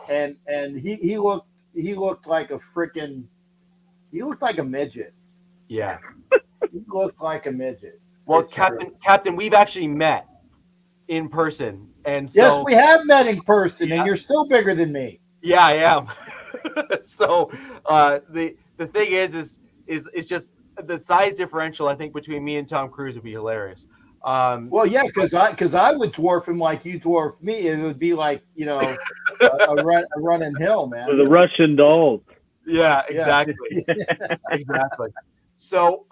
And he looked like a freaking He looked like a midget. Yeah. He looked like a midget. Well, It's Captain, we've actually met in person, and so yes, we have met in person, Yeah. and you're still bigger than me. yeah, I am. So the thing is just the size differential. I think between me and Tom Cruise would be hilarious. Well, yeah, because I would dwarf him like you dwarfed me. It would be like a running hill, man. For the Russian dolls. Yeah, Yeah. exactly, exactly. So,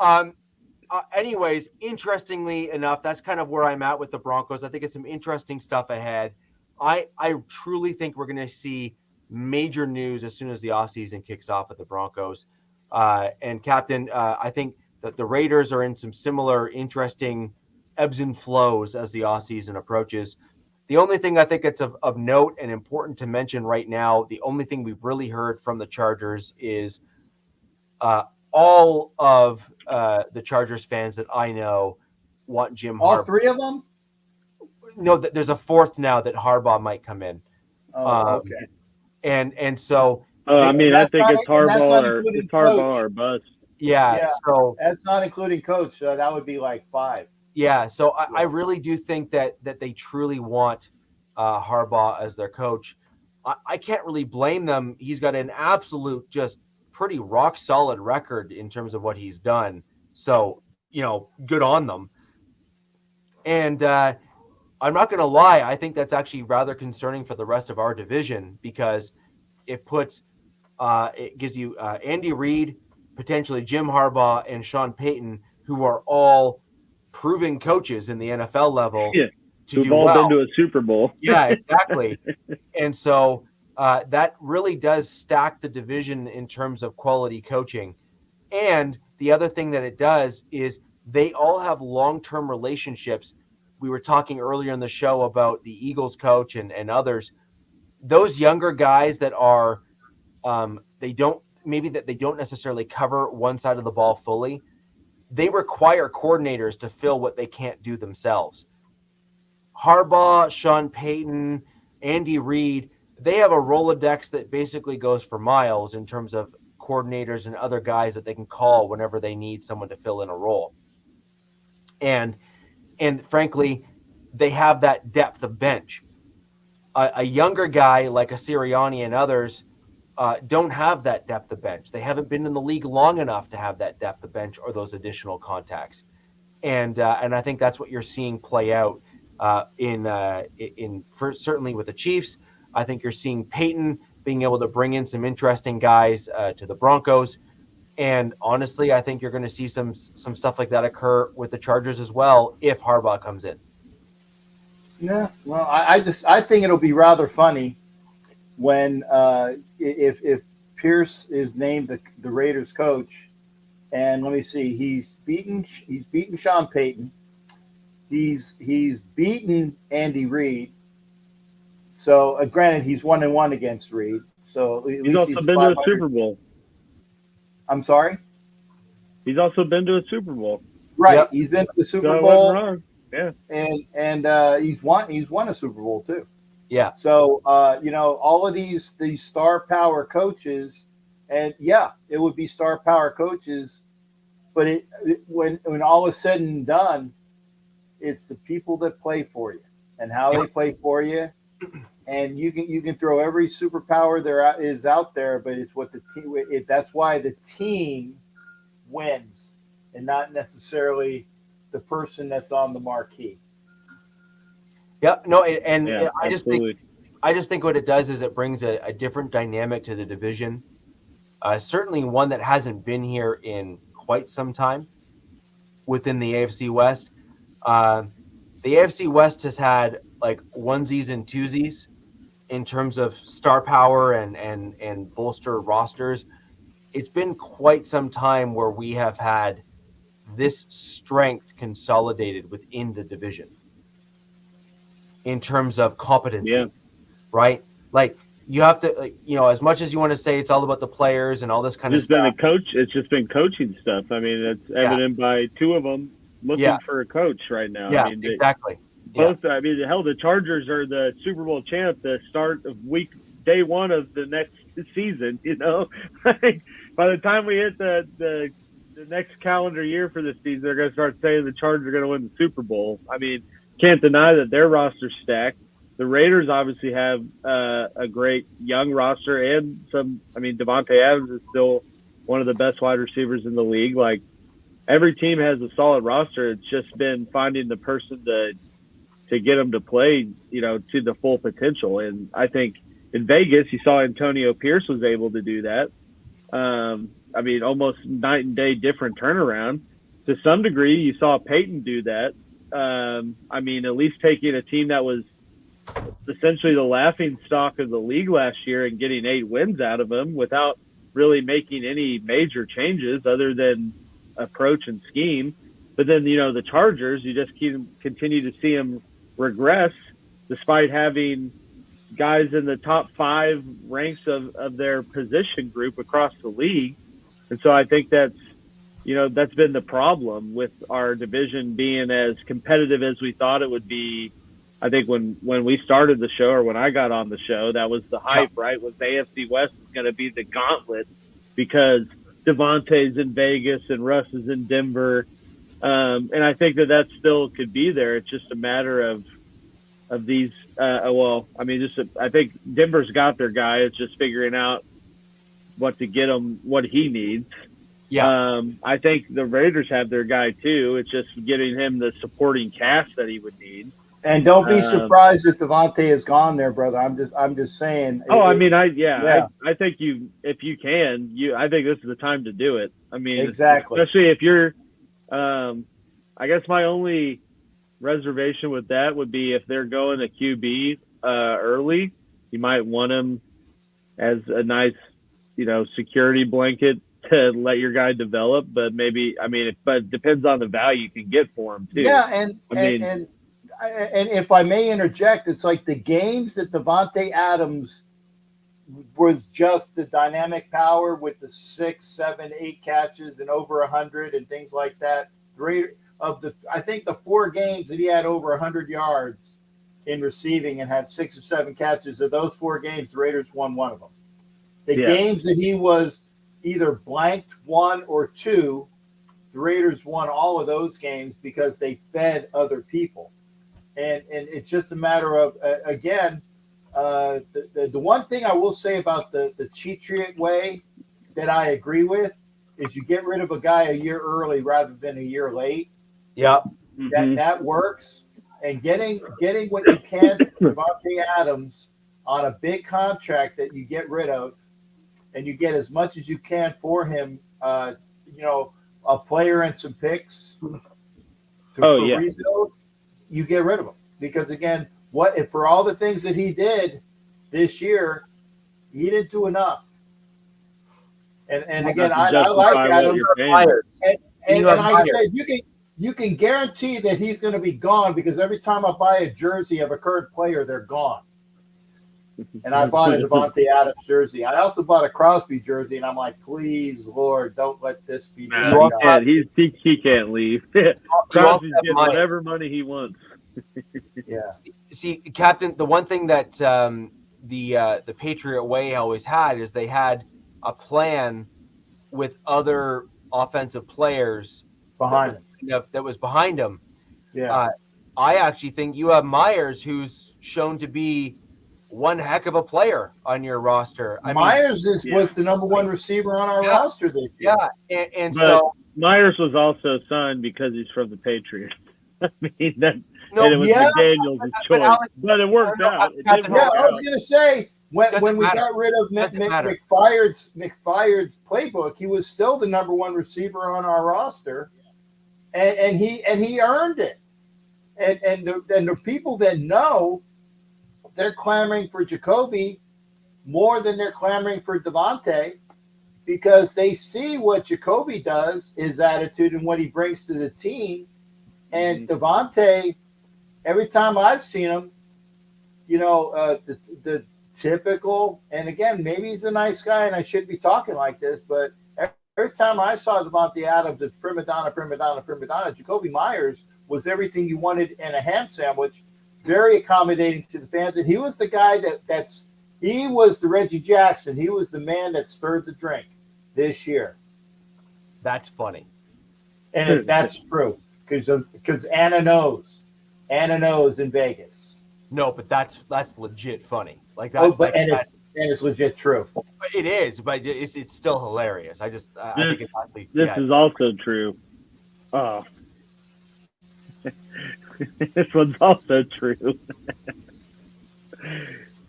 anyways, interestingly enough, that's kind of where I'm at with the Broncos. I think it's some interesting stuff ahead. I truly think we're going to see major news as soon as the offseason kicks off with the Broncos. And Captain, I think that the Raiders are in some similar interesting ebbs and flows as the offseason approaches. The only thing I think that's of note and important to mention right now, the only thing we've really heard from the Chargers is all of the Chargers fans that I know want Jim Harbaugh. All three of them? No, there's a fourth now that Harbaugh might come in. Oh, okay. And so I think it's Harbaugh or bust. yeah. So that's not including coach. So that would be like 5. yeah. So I really do think that they truly want Harbaugh as their coach. I can't really blame them. He's got an absolute just pretty rock solid record in terms of what he's done. So, good on them. And I'm not going to lie. I think that's actually rather concerning for the rest of our division because it gives you Andy Reid, potentially Jim Harbaugh, and Sean Payton, who are all proven coaches in the NFL level. Yeah. To Who've all been to a Super Bowl. Yeah, exactly. And so that really does stack the division in terms of quality coaching. And the other thing that it does is they all have long-term relationships. We were talking earlier in the show about the Eagles coach and others. Those younger guys that are they don't necessarily cover one side of the ball fully. They require coordinators to fill what they can't do themselves. Harbaugh, Sean Payton, Andy Reid, they have a Rolodex that basically goes for miles in terms of coordinators and other guys that they can call whenever they need someone to fill in a role. And frankly, they have that depth of bench. A younger guy like a Sirianni and others don't have that depth of bench. They haven't been in the league long enough to have that depth of bench or those additional contacts. And I think that's what you're seeing play out certainly with the Chiefs. I think you're seeing Peyton being able to bring in some interesting guys to the Broncos. And honestly, I think you're going to see some stuff like that occur with the Chargers as well if Harbaugh comes in. Yeah, well, I think it'll be rather funny when if Pierce is named the Raiders coach, and let me see, he's beaten Sean Payton, he's beaten Andy Reid. So granted, he's 1-1 against Reid. So he's also been to a Super Bowl. I'm sorry. He's also been to a Super Bowl. Right, Yep. He's been to the Super Bowl. Yeah, and he's won a Super Bowl too. Yeah. So all of these star power coaches, and yeah, it would be star power coaches, but when all is said and done, it's the people that play for you and how they play for you. And you can throw every superpower there is out there, but it's what the team. That's why the team wins, and not necessarily the person that's on the marquee. Yeah, no, I just think what it does is it brings a different dynamic to the division. Certainly one that hasn't been here in quite some time within the AFC West. The AFC West has had like onesies and twosies in terms of star power and bolster rosters. It's been quite some time where we have had this strength consolidated within the division in terms of competency, right? Like you have to, as much as you want to say it's all about the players and all this kind of stuff. It's just been coaching stuff. I mean, it's evident by two of them looking for a coach right now. Yeah, I mean, exactly. Both. I mean, hell, the Chargers are the Super Bowl champ. The start of week day one of the next season. By the time we hit the next calendar year for this season, they're going to start saying the Chargers are going to win the Super Bowl. I mean, can't deny that their roster's stacked. The Raiders obviously have a great young roster and some. I mean, Devontae Adams is still one of the best wide receivers in the league. Like, every team has a solid roster. It's just been finding the person to get them to play, to the full potential. And I think in Vegas, you saw Antonio Pierce was able to do that. I mean, almost night and day different turnaround. To some degree, you saw Peyton do that. I mean, at least taking a team that was essentially the laughing stock of the league last year and getting 8 wins out of them without really making any major changes other than approach and scheme. But then, the Chargers, you just continue to see them regress despite having guys in the top 5 ranks of their position group across the league. And so I think that's been the problem with our division being as competitive as we thought it would be. I think when we started the show, or when I got on the show, that was the hype, right? Was the AFC West is going to be the gauntlet because Devontae's in Vegas and Russ is in Denver. And I think that still could be there. It's just a matter of these. I think Denver's got their guy. It's just figuring out what to get him, what he needs. Yeah. I think the Raiders have their guy too. It's just getting him the supporting cast that he would need. And don't be surprised if Devontae is gone there, brother. I'm just saying. I think if you can, I think this is the time to do it. I mean, exactly. Especially if you're, I guess my only reservation with that would be if they're going to QB early, you might want him as a nice, security blanket to let your guy develop. But maybe, but it depends on the value you can get for him too. Yeah, and if I may interject, it's like the games that Devontae Adams was just the dynamic power with the 6, 7, 8 catches and over 100 and things like that. I think the 4 games that he had over 100 yards in receiving and had 6 or 7 catches, of those 4 games, the Raiders won one of them. The games that he was either blanked 1 or 2, the Raiders won all of those games because they fed other people. And it's just a matter of, again, the one thing I will say about the Cheatriot way that I agree with is you get rid of a guy a year early rather than a year late. Yep. That works. And getting what you can from Devontae Adams on a big contract that you get rid of, and you get as much as you can for him, a player and some picks to rebuild, you get rid of him. Because again, for all the things that he did this year, he didn't do enough. And again, I like Adams. And I said you can guarantee that he's going to be gone because every time I buy a jersey of a current player, they're gone. And I bought a Devontae Adams jersey. I also bought a Crosby jersey, and I'm like, please, Lord, don't let this be. He can't leave. Crosby's getting whatever money he wants. Yeah. See, Captain, the one thing that the Patriot way always had is they had a plan with other offensive players behind him. That was behind him. Yeah. I actually think you have Myers, who's shown to be one heck of a player on your roster. Myers was the number 1 receiver on our roster this year. Yeah, and so Myers was also signed because he's from the Patriots. I mean, and it was McDaniels' choice, but it worked out. I was going to say when we got rid of McFired's playbook, he was still the number 1 receiver on our roster, and he earned it. And the people that know, they're clamoring for Jacoby more than they're clamoring for Devontae because they see what Jacoby does, his attitude, and what he brings to the team. And Devontae, every time I've seen him, the typical, and again, maybe he's a nice guy and I shouldn't be talking like this, but every time I saw Devontae Adams, it's prima donna. Jacoby Myers was everything you wanted in a ham sandwich, very accommodating to the fans. And he was the guy that's He was the Reggie Jackson. He was the man that stirred the drink this year. That's funny. And that's true because Anna knows. Anna knows in Vegas. No, but that's legit funny. Like that. Oh, but like that, and it's legit true. it is, but it's still hilarious. I think it's actually, This is also true. Oh, this one's also true.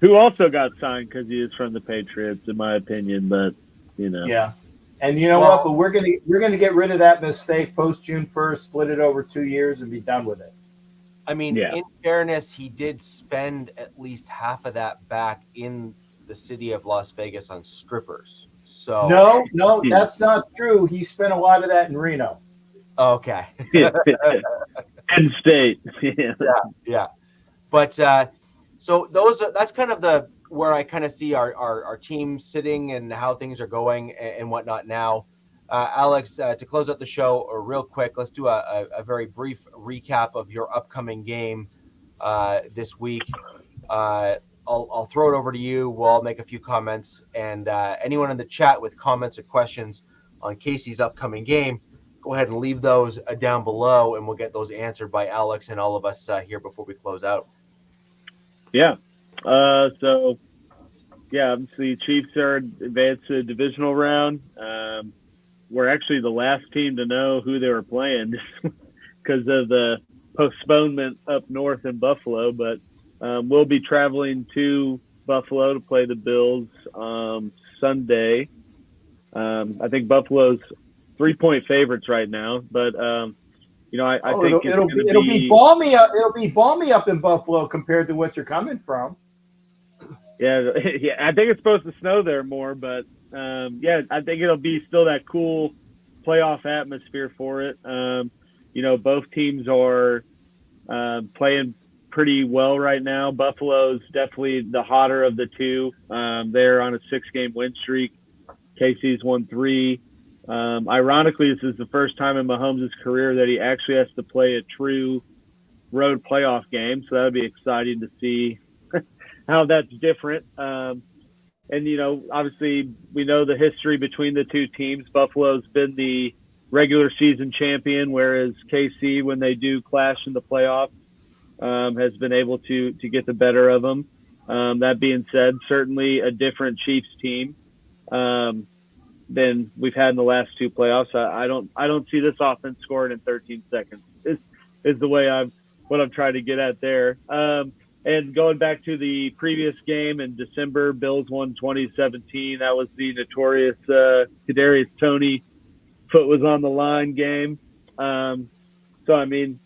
Who also got signed because he is from the Patriots, in my opinion. But yeah. And you know what? But we're gonna get rid of that mistake post June 1st, split it over 2 years, and be done with it. I mean, in fairness, he did spend at least half of that back in the city of Las Vegas on strippers. So no, that's not true. He spent a lot of that in Reno. Okay. Penn State. yeah. But so that's kind of where I kind of see our team sitting and how things are going and whatnot now. Alex, to close out the show real quick, let's do a very brief recap of your upcoming game this week. I'll throw it over to you. We'll all make a few comments, and anyone in the chat with comments or questions on Casey's upcoming game, go ahead and leave those down below, and we'll get those answered by Alex and all of us here before we close out. Yeah. Obviously Chiefs are advanced to the divisional round. We're actually the last team to know who they were playing because of the postponement up north in Buffalo. But we'll be traveling to Buffalo to play the Bills Sunday. I think Buffalo's 3-point favorites right now, but I think it'll be balmy. It'll be balmy up in Buffalo compared to what you're coming from. Yeah, I think it's supposed to snow there more, but I think it'll be still that cool playoff atmosphere for it. Both teams are playing pretty well right now. Buffalo's definitely the hotter of the two. They're on a 6-game win streak. KC's won 3. Ironically, this is the first time in Mahomes' career that he actually has to play a true road playoff game, so that would be exciting to see how that's different. Obviously, we know the history between the two teams. Buffalo's been the regular season champion, whereas KC, when they do clash in the playoffs, has been able to get the better of them. That being said, certainly a different Chiefs team than we've had in the last 2 playoffs. I don't see this offense scoring in 13 seconds. Is the way I'm trying to get at there. And going back to the previous game in December, Bills won 2017. That was the notorious Kadarius Toney foot was on the line game. So I mean,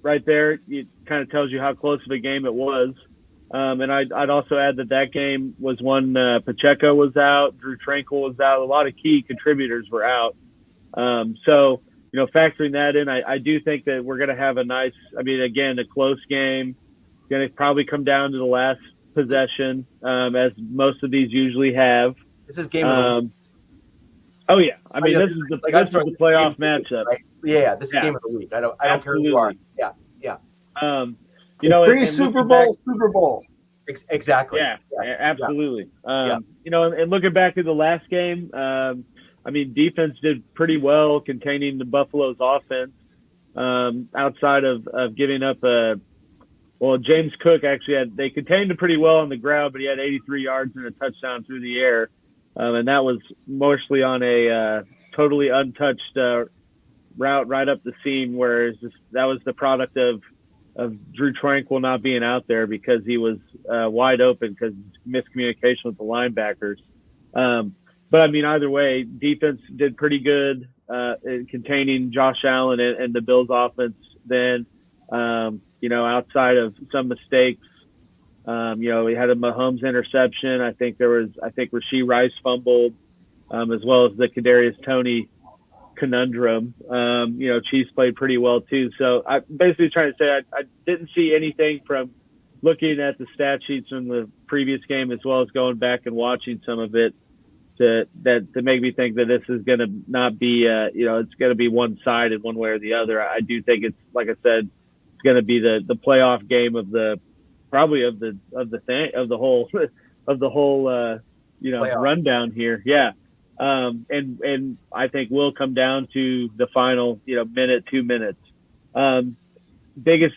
right there, it kind of tells you how close of a game it was. And I'd also add that game was when Pacheco was out, Drew Tranquil was out, a lot of key contributors were out. So factoring that in, I do think that we're going to have a close game. Going to probably come down to the last possession, as most of these usually have. This is game of the week. Oh yeah, this is the playoff matchup. Right? Yeah, this is game of the week. I don't care who you are. Yeah. Pre-Super Bowl. Exactly. Yeah, absolutely. And looking back at the last game, defense did pretty well containing the Buffalo's offense. Outside of giving up James Cook they contained it pretty well on the ground, but he had 83 yards and a touchdown through the air. And that was mostly on a totally untouched route right up the seam, whereas that was the product of Drew Tranquil not being out there because he was wide open because miscommunication with the linebackers. But either way, defense did pretty good in containing Josh Allen and the Bills offense then. Outside of some mistakes, we had a Mahomes interception. I think Rashee Rice fumbled, as well as the Kadarius Toney conundrum. Chiefs played pretty well too. So I basically trying to say I didn't see anything from looking at the stat sheets from the previous game, as well as going back and watching some of it to make me think that this is going to not be, it's going to be one-sided one way or the other. I do think it's, like I said, it's going to be the playoff game of the whole the whole Playoff. rundown here. Yeah. And I think will come down to the final, minute, 2 minutes. Biggest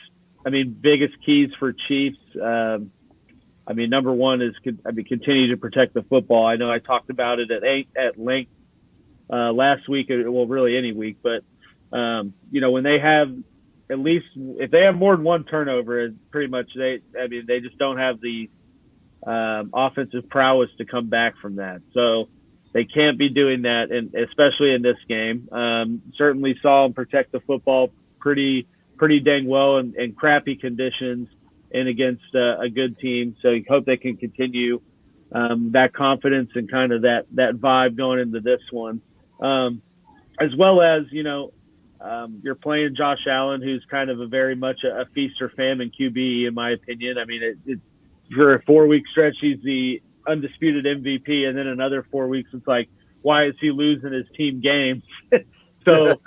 keys for Chiefs. Number one is continue to protect the football. I know I talked about it at length last week. Well, really any week, but when they have at least if they have more than one turnover, pretty much they just don't have the offensive prowess to come back from that. So they can't be doing that, and especially in this game. Certainly saw them protect the football pretty dang well in crappy conditions and against a good team. So you hope they can continue that confidence and kind of that vibe going into this one. As well as, you're playing Josh Allen, who's kind of a very much a feast or famine QB, in my opinion. I mean, for a 4-week stretch, he's the undisputed MVP, and then another 4 weeks, it's like, why is he losing his team games? So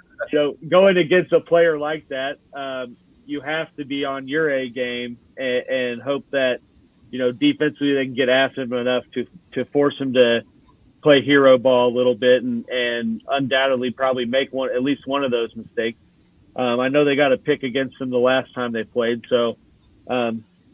going against a player like that, you have to be on your A game and hope that, defensively they can get after him enough to force him to play hero ball a little bit and undoubtedly probably make at least one of those mistakes. I know they got a pick against him the last time they played, so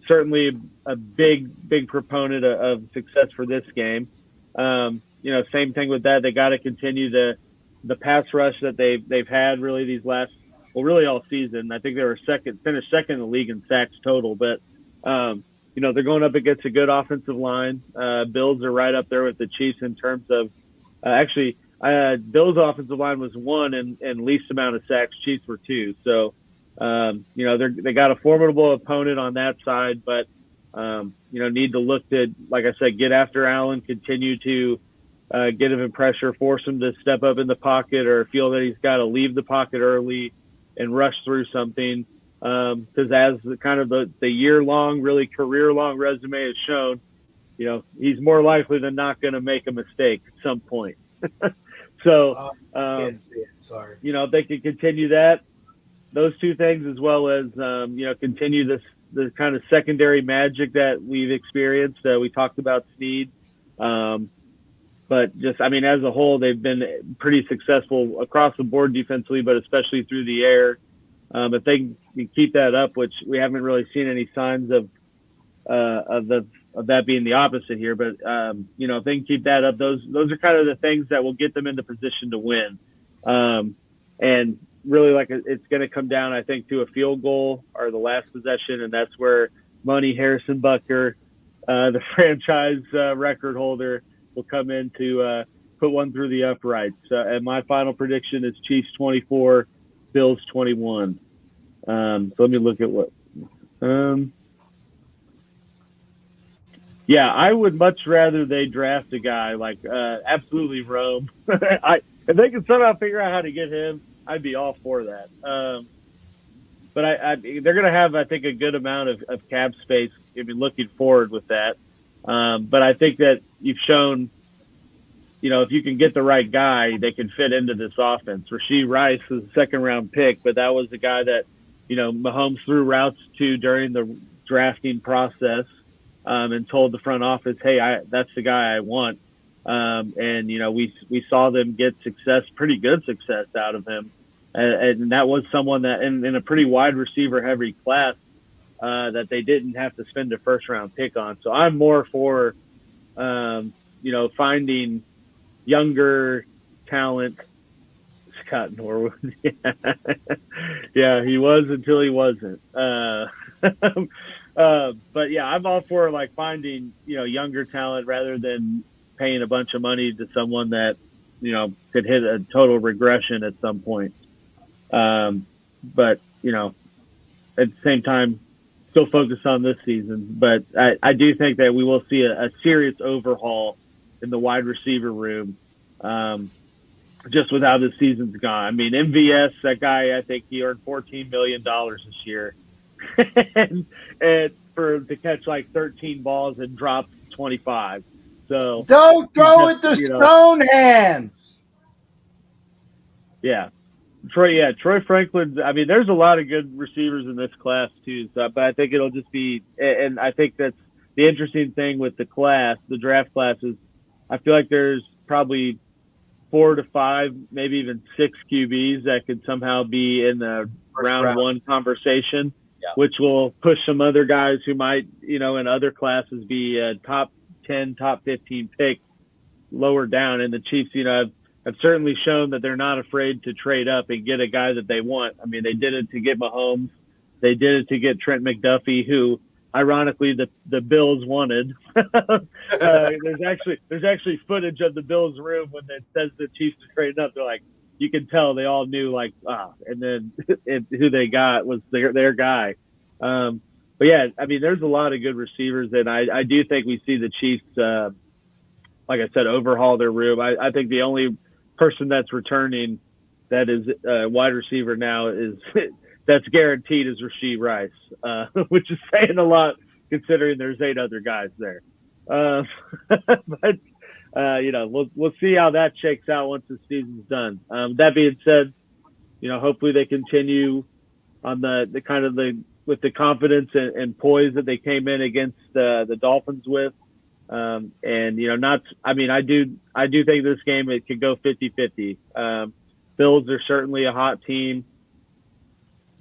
certainly a big proponent of success for this game. Same thing with that. They got to continue the pass rush that they've had really these last, really all season. I think they were finished second in the league in sacks total, but they're going up against a good offensive line. Bills are right up there with the Chiefs in terms of Bills' offensive line was 1 and least amount of sacks. Chiefs were 2. So, they got a formidable opponent on that side, but, need to look to, like I said, get after Allen, continue to get him in pressure, force him to step up in the pocket or feel that he's got to leave the pocket early and rush through something. Because as the year-long, really career-long resume has shown, he's more likely than not going to make a mistake at some point. So, can't see it. Sorry. If they can continue those two things, as well as, continue the kind of secondary magic that we've experienced. We talked about Snead. But just, as a whole, they've been pretty successful across the board defensively, but especially through the air. If they can keep that up, which we haven't really seen any signs of that being the opposite here, but if they can keep that up, those are kind of the things that will get them into position to win. And really, it's going to come down, I think, to a field goal or the last possession, and that's where Money Harrison Butker, the franchise record holder, will come in to put one through the uprights. And my final prediction is Chiefs 24, Bills 21. So let me look at what. I would much rather they draft a guy like absolutely Rome. If they can somehow figure out how to get him, I'd be all for that. But they're going to have, I think, a good amount of cap space. Looking forward with that. But I think that you've shown, if you can get the right guy, they can fit into this offense. Rashee Rice was a 2nd-round pick, but that was the guy that, Mahomes threw routes to during the drafting process and told the front office, hey, that's the guy I want. And we saw them get pretty good success out of him. And that was someone that in a pretty wide receiver heavy class that they didn't have to spend a 1st-round pick on. So I'm more for, finding younger talent. Scott Norwood. Yeah, he was until he wasn't. But yeah, I'm all for finding, younger talent rather than paying a bunch of money to someone that, could hit a total regression at some point. But, at the same time, still focus on this season. But I do think that we will see a serious overhaul in the wide receiver room, just with how this season's gone. MVS, that guy, I think he earned $14 million this year, and to catch 13 balls and drop 25. So don't throw it to stone hands. Yeah. Troy Franklin. There's a lot of good receivers in this class too. But I think it'll just be, and I think that's the interesting thing with the draft class is I feel like there's probably 4 to 5, maybe even 6 QBs that could somehow be in the round one conversation, which will push some other guys who might, in other classes be a top 10, top 15 pick lower down. And the Chiefs, have certainly shown that they're not afraid to trade up and get a guy that they want. I mean, they did it to get Mahomes. They did it to get Trent McDuffie, who ironically the Bills wanted. There's actually footage of the Bills room when it says the Chiefs are trading up. They're like, you can tell they all knew and then who they got was their guy. But yeah, I mean, there's a lot of good receivers, and I do think we see the Chiefs, like I said, overhaul their room. I think the only person that's returning that is a wide receiver now is that's guaranteed is Rashee Rice, which is saying a lot considering there's 8 other guys there. But we'll see how that shakes out once the season's done. That being said, hopefully they continue on the kind of with the confidence and poise that they came in against the Dolphins with. I do think this game, it could go 50-50. Bills are certainly a hot team.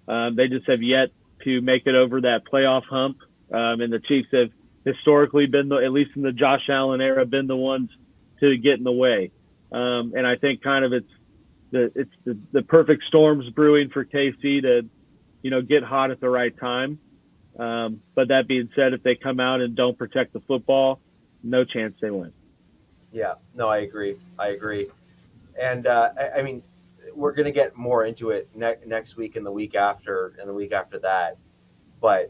They just have yet to make it over that playoff hump. And the Chiefs have historically been, at least in the Josh Allen era, been the ones to get in the way. And I think kind of it's the perfect storms brewing for KC to, get hot at the right time. But that being said, if they come out and don't protect the football, no chance they win. Yeah, no, I agree. And I mean, we're going to get more into it next week and the week after and the week after that. But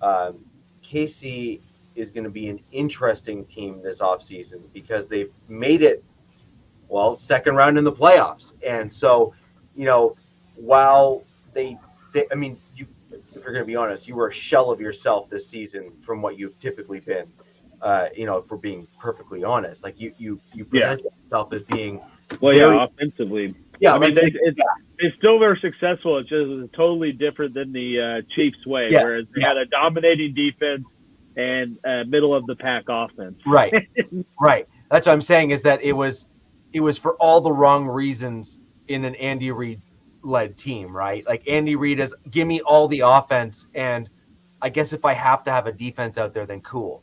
KC is going to be an interesting team this offseason because they've made it, second round in the playoffs. And so, while if you're going to be honest, you were a shell of yourself this season from what you've typically been. If we're being perfectly honest, like you present yourself as being offensively. Yeah, they still were successful. It's just totally different than the Chiefs way, whereas they had a dominating defense and middle of the pack offense. Right, right. That's what I'm saying is that it was for all the wrong reasons in an Andy Reid led team, right? Like Andy Reid is give me all the offense, and I guess if I have to have a defense out there, then cool.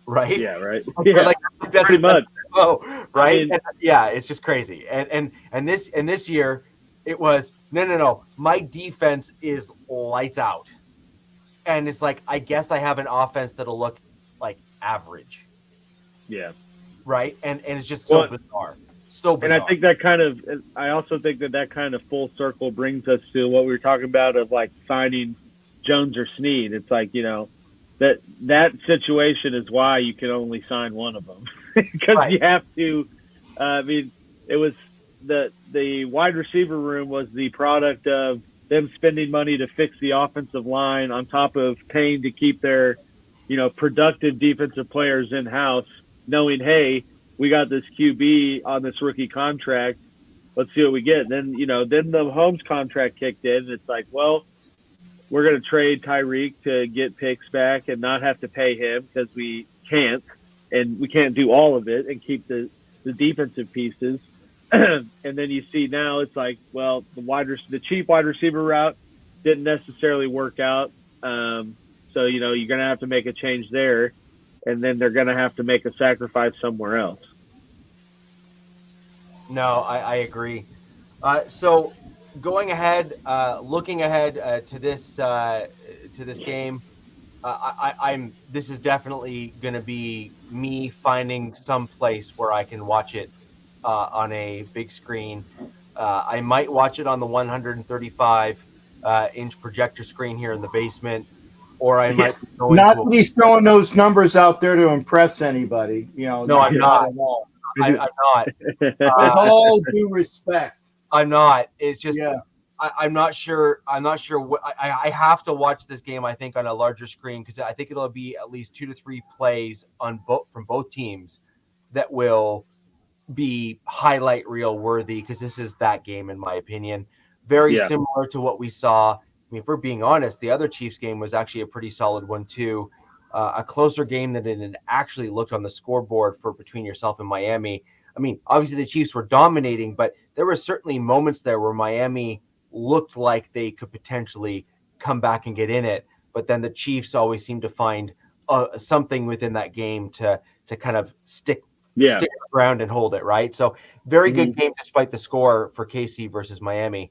Right? Yeah, right. Yeah, that's pretty much. Oh, right. It's just crazy. And this year, it was no. My defense is lights out, and it's like I guess I have an offense that'll look like average. Yeah. Right. And it's just so bizarre. So bizarre. And I think I also think that kind of full circle brings us to what we were talking about of like signing Jones or Snead. It's like that situation is why you can only sign one of them because you have to. It was the wide receiver room was the product of them spending money to fix the offensive line on top of paying to keep their, productive defensive players in house, knowing, hey, we got this QB on this rookie contract. Let's see what we get. Then the Holmes contract kicked in. And it's like, well, we're going to trade Tyreek to get picks back and not have to pay him because we can't, and we can't do all of it and keep the defensive pieces. And then you see now it's like, well, the cheap wide receiver route didn't necessarily work out. So, you're going to have to make a change there, and then they're going to have to make a sacrifice somewhere else. No, I agree. So going ahead, looking ahead to this game, this is definitely going to be me finding some place where I can watch it on a big screen. I might watch it on the 135 inch projector screen here in the basement, or I might be going not to be throwing those numbers out there to impress anybody. No, I'm not. I'm not. With all due respect, I'm not. It's just I'm not sure. I'm not sure what I have to watch this game. I think on a larger screen because I think it'll be at least 2 to 3 plays on from both teams that will be highlight reel worthy because this is that game in my opinion. Very similar to what we saw. I mean, if we're being honest, the other Chiefs game was actually a pretty solid one too. a closer game than it actually looked on the scoreboard for between yourself and Miami. I mean, obviously the Chiefs were dominating, but there were certainly moments there where Miami looked like they could potentially come back and get in it. But then the Chiefs always seem to find something within that game to kind of stick around and hold it, right? So very good game despite the score for KC versus Miami.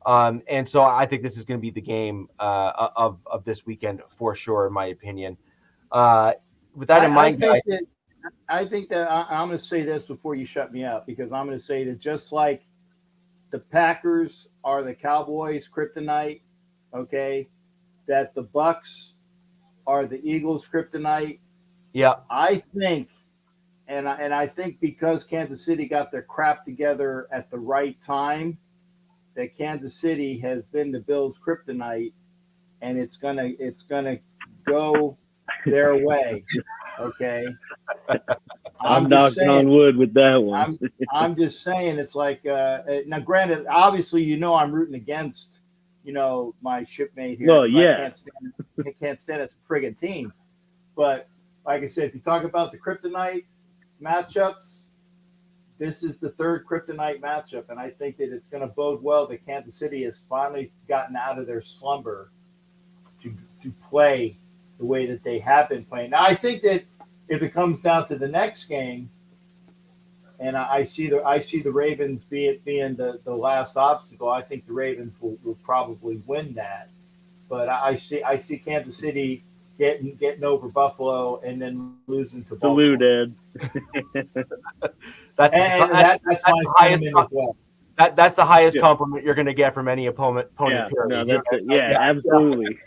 And so I think this is going to be the game of this weekend for sure, in my opinion. With that in mind, I think that I'm going to say this before you shut me up, because I'm going to say that just like the Packers are the Cowboys' kryptonite, okay, that the Bucks are the Eagles' kryptonite. Yeah, I think, and I think because Kansas City got their crap together at the right time, that Kansas City has been the Bills' kryptonite, and it's gonna go their way. Okay, I'm knocking on wood with that one. I'm just saying, it's like now. Granted, obviously, I'm rooting against my shipmate here. Well, yeah, I can't stand it, friggin' team. But like I said, if you talk about the kryptonite matchups, this is the third kryptonite matchup, and I think that it's going to bode well that Kansas City has finally gotten out of their slumber to play the way that they have been playing. Now, I think that if it comes down to the next game, and I see the Ravens being the last obstacle, I think the Ravens will probably win that. But I see Kansas City getting over Buffalo and then losing to Baltimore. Salute, Ed. that's my highest as well. That's the highest compliment you're going to get from any opponent. Yeah, no, that's it. Yeah, absolutely.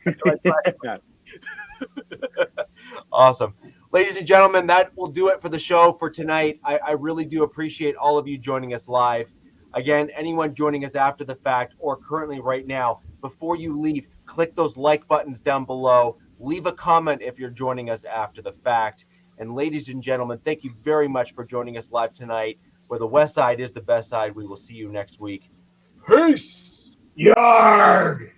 Awesome. Ladies and gentlemen, that will do it for the show for tonight. I really do appreciate all of you joining us live. Again, anyone joining us after the fact or currently right now, before you leave, click those like buttons down below. Leave a comment if you're joining us after the fact. And ladies and gentlemen, thank you very much for joining us live tonight. Where the West Side is the best side, we will see you next week. Peace! Yarg!